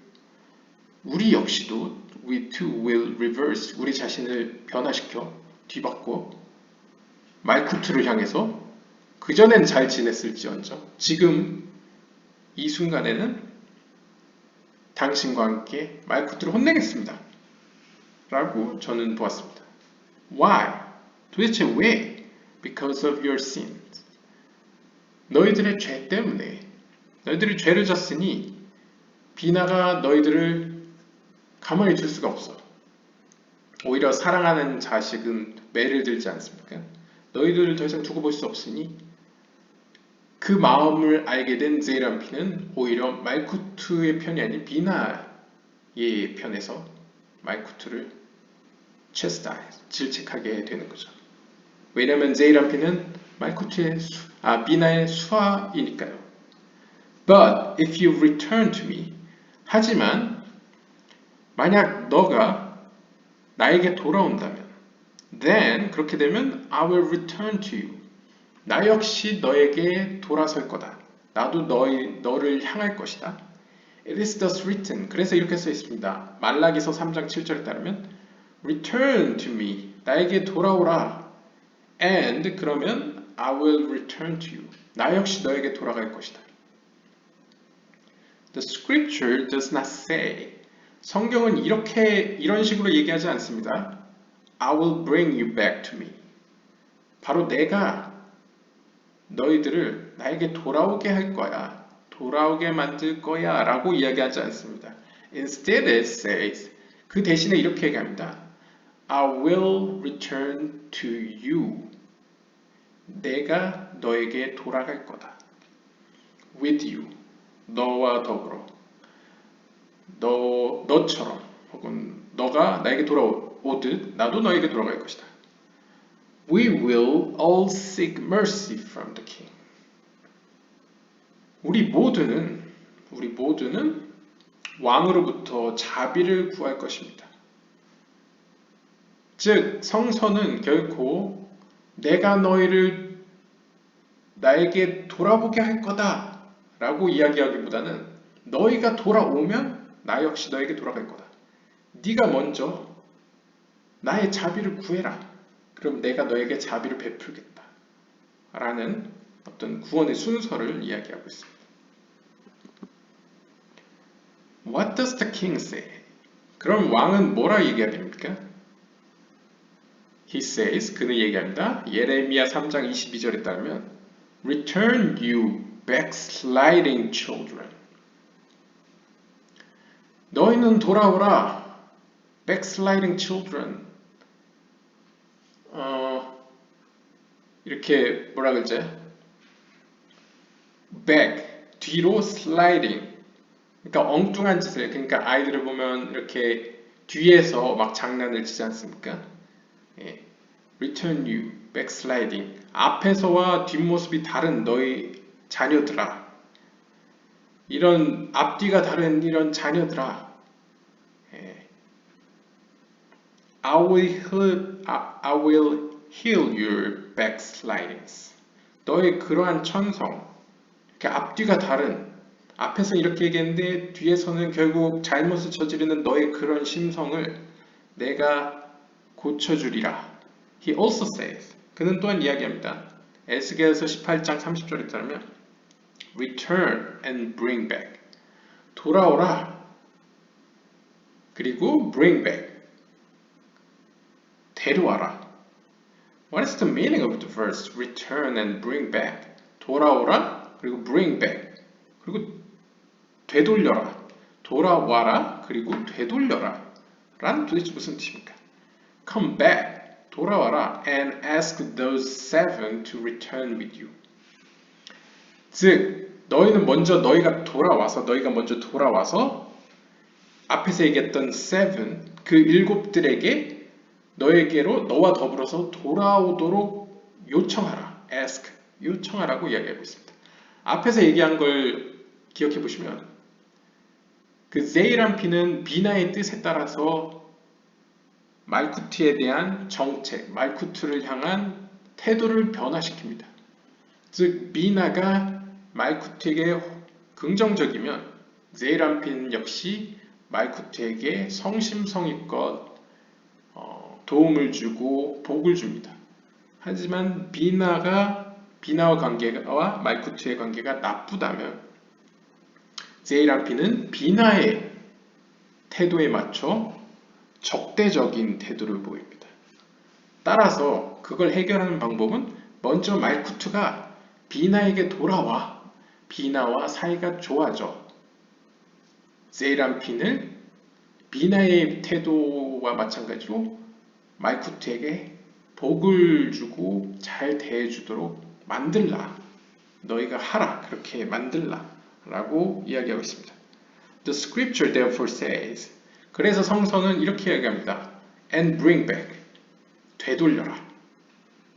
[SPEAKER 1] 우리 역시도 we too will reverse 우리 자신을 변화시켜 뒤바꿔 말쿠트를 향해서 그전엔 잘 지냈을지언정 지금 이 순간에는 당신과 함께 말쿠트를 혼내겠습니다. 라고 저는 보았습니다. Why? 도대체 왜? Because of your sins. 너희들의 죄 때문에 너희들이 죄를 졌으니 비나가 너희들을 가만히 둘 수가 없어. 오히려 사랑하는 자식은 매를 들지 않습니까? 너희들을 더 이상 두고 볼 수 없으니 그 마음을 알게 된 제이람피는 오히려 말쿠트의 편이 아닌 비나의 편에서 말쿠트를 질책하게 되는 거죠. 왜냐하면 제이람피는 비나의 수하이니까요. But if you return to me, 하지만 만약 너가 나에게 돌아온다면, then 그렇게 되면 I will return to you. 나 역시 너에게 돌아설 거다. 나도 너를 향할 것이다. It is thus written. 그래서 이렇게 써 있습니다. 말라기서 3장 7절에 따르면 Return to me. 나에게 돌아오라. And 그러면 I will return to you. 나 역시 너에게 돌아갈 것이다. The scripture does not say. 성경은 이런 식으로 얘기하지 않습니다. I will bring you back to me. 바로 내가 너희들을 나에게 돌아오게 할 거야. 돌아오게 만들 거야. 라고 이야기하지 않습니다. Instead it says, 그 대신에 이렇게 얘기합니다. I will return to you. 내가 너에게 돌아갈 거다. With you. 너와 더불어. 너처럼 혹은 너가 나에게 돌아오듯 나도 너에게 돌아갈 것이다. We will all seek mercy from the king. 우리 모두는 왕으로부터 자비를 구할 것입니다. 즉 성서는 결코 내가 너희를 나에게 돌아보게 할 거다 라고 이야기하기보다는 너희가 돌아오면 나 역시 너에게 돌아갈 거다. 네가 먼저 나의 자비를 구해라. 그럼 내가 너에게 자비를 베풀겠다. 라는 어떤 구원의 순서를 이야기하고 있습니다. What does the king say? 그럼 왕은 뭐라 얘기합니까? He says, 그는 얘기합니다. 예레미야 3장 22절에 따르면 Return you backsliding children. 너희는 돌아오라. Backsliding children. 이렇게 뭐라 그러지? back, 뒤로 sliding. 그러니까 엉뚱한 짓을, 그러니까 아이들을 보면 이렇게 뒤에서 막 장난을 치지 않습니까? 예. Return you, backsliding. 앞에서와 뒷모습이 다른 너희 자녀들아. 이런 앞뒤가 다른 이런 자녀들아. 예. I will heal your backslidings. 너의 그러한 천성, 이렇게 앞뒤가 다른, 앞에서 이렇게 얘기했는데 뒤에서는 결국 잘못을 저지르는 너의 그런 심성을 내가 고쳐주리라. He also says, 그는 또한 이야기합니다. 에스겔서 18장 30절에 따르면 Return and bring back. 돌아오라. 그리고 bring back. 데려와라. What is the meaning of the verse? Return and bring back. 돌아오라. 그리고 bring back. 그리고 되돌려라. 돌아와라. 그리고 되돌려라. 라는 도대체 무슨 뜻입니까? Come back. 돌아와라. And ask those seven to return with you. 즉, 너희가 먼저 돌아와서 앞에서 얘기했던 seven, 그 일곱들에게 너에게로 너와 더불어서 돌아오도록 요청하라. ask, 요청하라고 이야기하고 있습니다. 앞에서 얘기한 걸 기억해 보시면 그 제이람피는 비나의 뜻에 따라서 말쿠트에 대한 정책, 말쿠트를 향한 태도를 변화시킵니다. 즉 비나가 말쿠트에게 긍정적이면 제이람피는 역시 말쿠트에게 성심성의껏 도움을 주고 복을 줍니다. 하지만 비나와 관계와 말쿠트의 관계가 나쁘다면 제이라피는 비나의 태도에 맞춰 적대적인 태도를 보입니다. 따라서 그걸 해결하는 방법은 먼저 말쿠트가 비나에게 돌아와 비나와 사이가 좋아져. 제이람핀을 비나의 태도와 마찬가지로 말쿠트에게 복을 주고 잘 대해주도록 만들라. 너희가 하라. 그렇게 만들라. 라고 이야기하고 있습니다. The scripture therefore says 그래서 성서는 이렇게 이야기합니다. And bring back 되돌려라.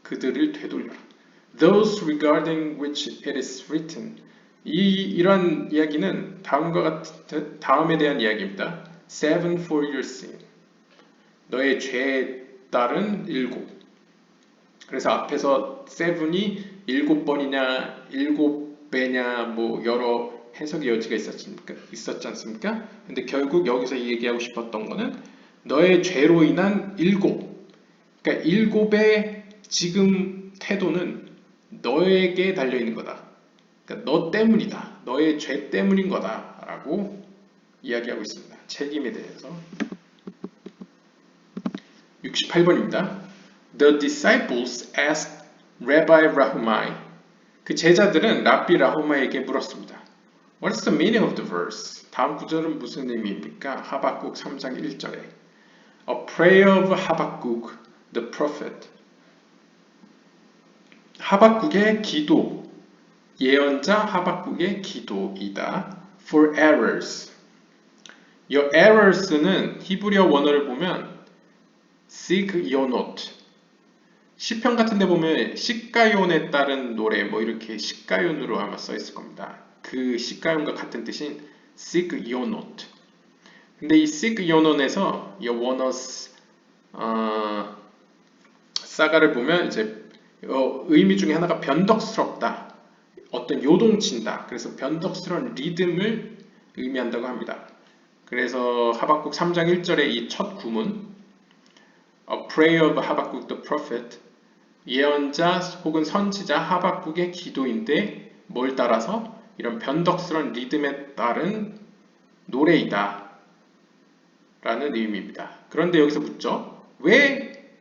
[SPEAKER 1] 그들을 되돌려라. Those regarding which it is written 이런 이야기는 다음에 대한 이야기입니다. Seven for your sin 너의 죄에 따른 7 그래서 앞에서 7이 7번이냐 7배냐 뭐 여러 해석의 여지가 있었지 않습니까? 근데 결국 여기서 얘기하고 싶었던 거는 너의 죄로 인한 7 그러니까 7의 지금 태도는 너에게 달려있는 거다. 그러니까 너 때문이다. 너의 죄 때문인 거다. 라고 이야기하고 있습니다. 책임에 대해서 68번입니다. The disciples asked Rabbi Rahumai 그 제자들은 랍비 라후마에게 물었습니다. What's the meaning of the verse? 다음 구절은 무슨 의미입니까? 하박국 3장 1절에 A prayer of Habakkuk the prophet 하박국의 기도 예언자 하박국의 기도이다. For errors 이 errors는 히브리어 원어를 보면 sig yonot 시편 같은 데 보면 시가연에 따른 노래 뭐 이렇게 시가연으로 아마 써 있을 겁니다. 그 시가연과 같은 뜻인 sig yonot 근데 이 sig yonot에서 이 원어스 사가를 보면 이제 의미 중에 하나가 변덕스럽다 어떤 요동친다 그래서 변덕스러운 리듬을 의미한다고 합니다. 그래서 하박국 3장 1절의 이 첫 구문 A prayer of Habakkuk the prophet 예언자 혹은 선지자 하박국의 기도인데 뭘 따라서 이런 변덕스러운 리듬에 따른 노래이다 라는 의미입니다. 그런데 여기서 묻죠. 왜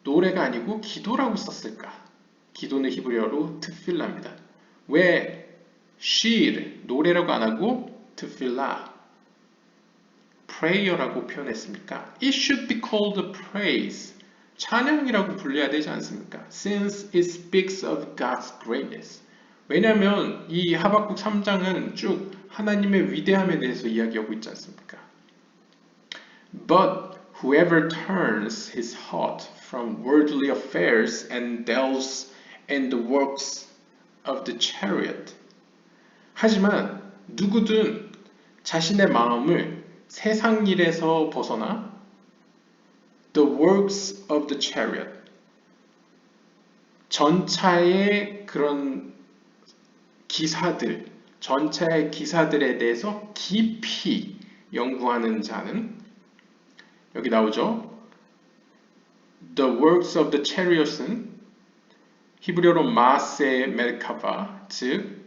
[SPEAKER 1] 노래가 아니고 기도라고 썼을까? 기도는 히브리어로 트필라입니다. 왜 shir 노래라고 안 하고 트필라 prayer라고 표현했습니까? It should be called a praise. 찬양이라고 불려야 되지 않습니까? Since it speaks of God's greatness. 왜냐하면 이 하박국 3장은 쭉 하나님의 위대함에 대해서 이야기하고 있지 않습니까? But whoever turns his heart from worldly affairs and delves in the works of the chariot. 하지만 누구든 자신의 마음을 세상 일에서 벗어나 the works of the chariot 전차의 그런 기사들 전차의 기사들에 대해서 깊이 연구하는 자는 여기 나오죠. The works of the chariot은 히브리어로 마세 멜카바 즉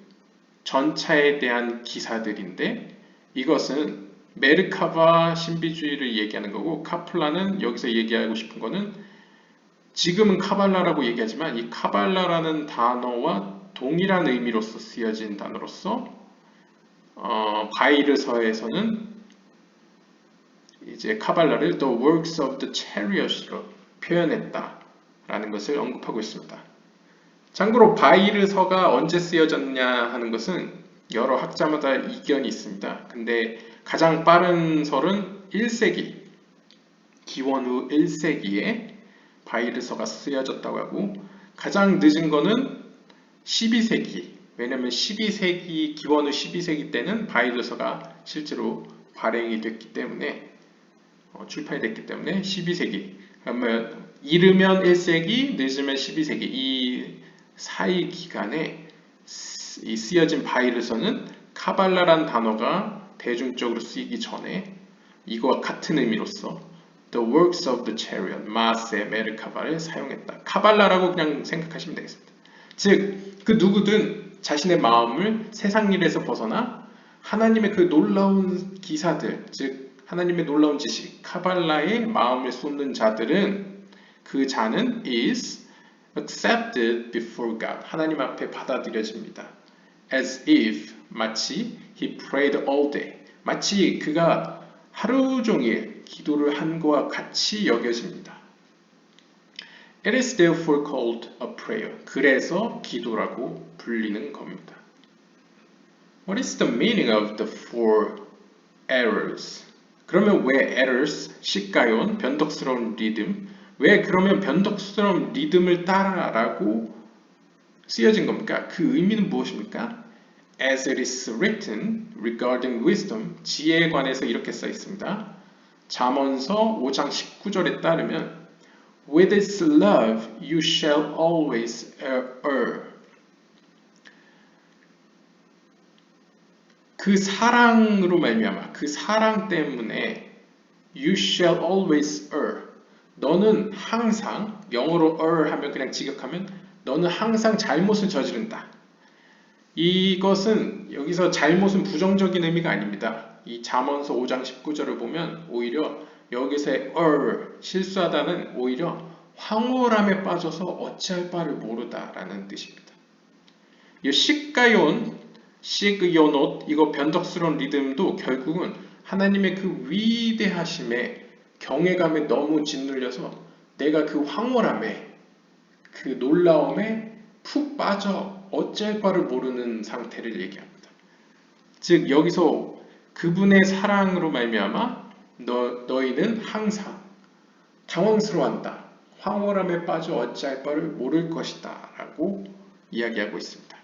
[SPEAKER 1] 전차에 대한 기사들인데 이것은 메르카바 신비주의를 얘기하는 거고 카플라는 여기서 얘기하고 싶은 거는 지금은 카발라라고 얘기하지만 이 카발라라는 단어와 동일한 의미로서 쓰여진 단어로서 바이르서에서는 이제 카발라를 The Works of the Chariot으로 표현했다라는 것을 언급하고 있습니다. 참고로 바이르서가 언제 쓰여졌냐 하는 것은 여러 학자마다 이견이 있습니다. 근데 가장 빠른 설은 1세기, 기원 후 1세기에 바이르서가 쓰여졌다고 하고 가장 늦은 거는 12세기, 왜냐면 12세기, 기원 후 12세기 때는 바이르서가 실제로 발행이 됐기 때문에 출판이 됐기 때문에 12세기, 그러면 이르면 1세기, 늦으면 12세기 이 사이 기간에 이 쓰여진 바이르서는 카발라란 단어가 대중적으로 쓰이기 전에 이거와 같은 의미로서 The works of the chariot, 마세 메르카바를 사용했다. 카발라라고 그냥 생각하시면 되겠습니다. 즉, 그 누구든 자신의 마음을 세상 일에서 벗어나 하나님의 그 놀라운 기사들, 즉 하나님의 놀라운 지식, 카발라의 마음을 쏟는 자들은 그 자는 is accepted before God. 하나님 앞에 받아들여집니다. As if, 마치 he prayed all day. 마치 그가 하루 종일 기도를 한 것과 같이 여겨집니다. It is therefore called a prayer. 그래서 기도라고 불리는 겁니다. What is the meaning of the four errors? 그러면 왜 errors, 시가연, 변덕스러운 리듬, 왜 그러면 변덕스러운 리듬을 따라라고 쓰여진 겁니까? 그 의미는 무엇입니까? As it is written regarding wisdom, 지혜에 관해서 이렇게 써 있습니다. 잠언서 5장 19절에 따르면 With its love you shall always err. 그 사랑으로 말미암아 그 사랑 때문에 you shall always err. 너는 항상 영어로 err 하면 그냥 직역하면 너는 항상 잘못을 저지른다. 이것은 여기서 잘못은 부정적인 의미가 아닙니다. 이 잠언서 5장 19절을 보면 오히려 여기서의 실수하다는 오히려 황홀함에 빠져서 어찌할 바를 모르다라는 뜻입니다. 이 시가yon, 시그요노 이거 변덕스러운 리듬도 결국은 하나님의 그 위대하심에 경외감에 너무 짓눌려서 내가 그 황홀함에 그 놀라움에 푹 빠져 어찌할 바를 모르는 상태를 얘기합니다. 즉 여기서 그분의 사랑으로 말미암아 너희는 항상 당황스러워한다. 황홀함에 빠져 어찌할 바를 모를 것이다 라고 이야기하고 있습니다.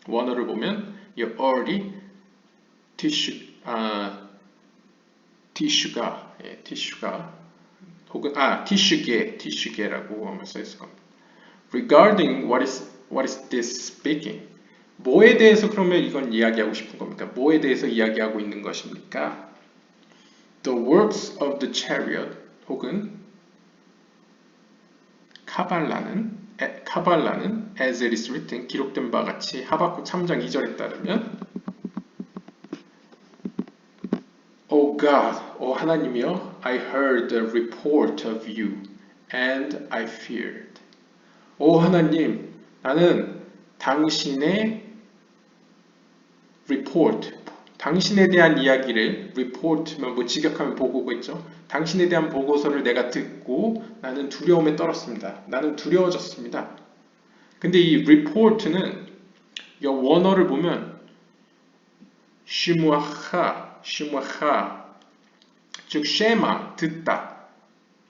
[SPEAKER 1] 원어를 보면 이 early 티슈가 혹은 티슈계라고 하면 써있을 겁니다. Regarding what is this speaking? 뭐에 대해서 그러면 이건 이야기하고 싶은 겁니까? 뭐에 대해서 이야기하고 있는 것입니까? The works of the chariot 혹은 카발라는 as it is written 기록된 바와 같이 하박국 3장 2절에 따르면 O God, 오 하나님이여, I heard the report of you and I feared. 오 하나님, 나는 당신의 report, 당신에 대한 이야기를 report면 뭐 직역하면 보고겠죠. 당신에 대한 보고서를 내가 듣고 나는 두려움에 떨었습니다. 나는 두려워졌습니다. 근데 이 report는 이 원어를 보면 시무아하, 즉 쉐마, 듣다,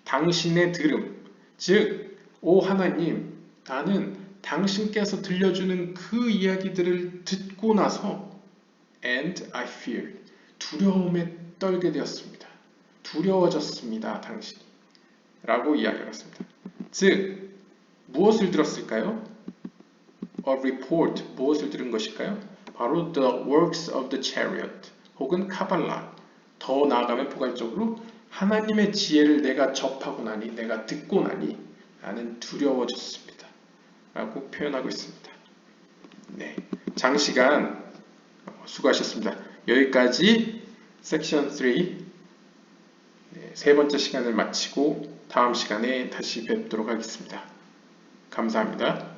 [SPEAKER 1] 당신의 들음, 즉 오 하나님, 나는 당신께서 들려주는 그 이야기들을 듣고 나서 and I feared, 두려움에 떨게 되었습니다. 두려워졌습니다. 당신이 라고 이야기를 했습니다. 즉 무엇을 들었을까요? A report, 무엇을 들은 것일까요? 바로 the works of the chariot 혹은 카발라, 더 나아가면 포괄적으로 하나님의 지혜를 내가 접하고 나니, 내가 듣고 나니 나는 두려워졌습니다 라고 표현하고 있습니다. 네, 장시간 수고하셨습니다. 여기까지 섹션 3 세 번째 시간을 마치고 다음 시간에 다시 뵙도록 하겠습니다. 감사합니다.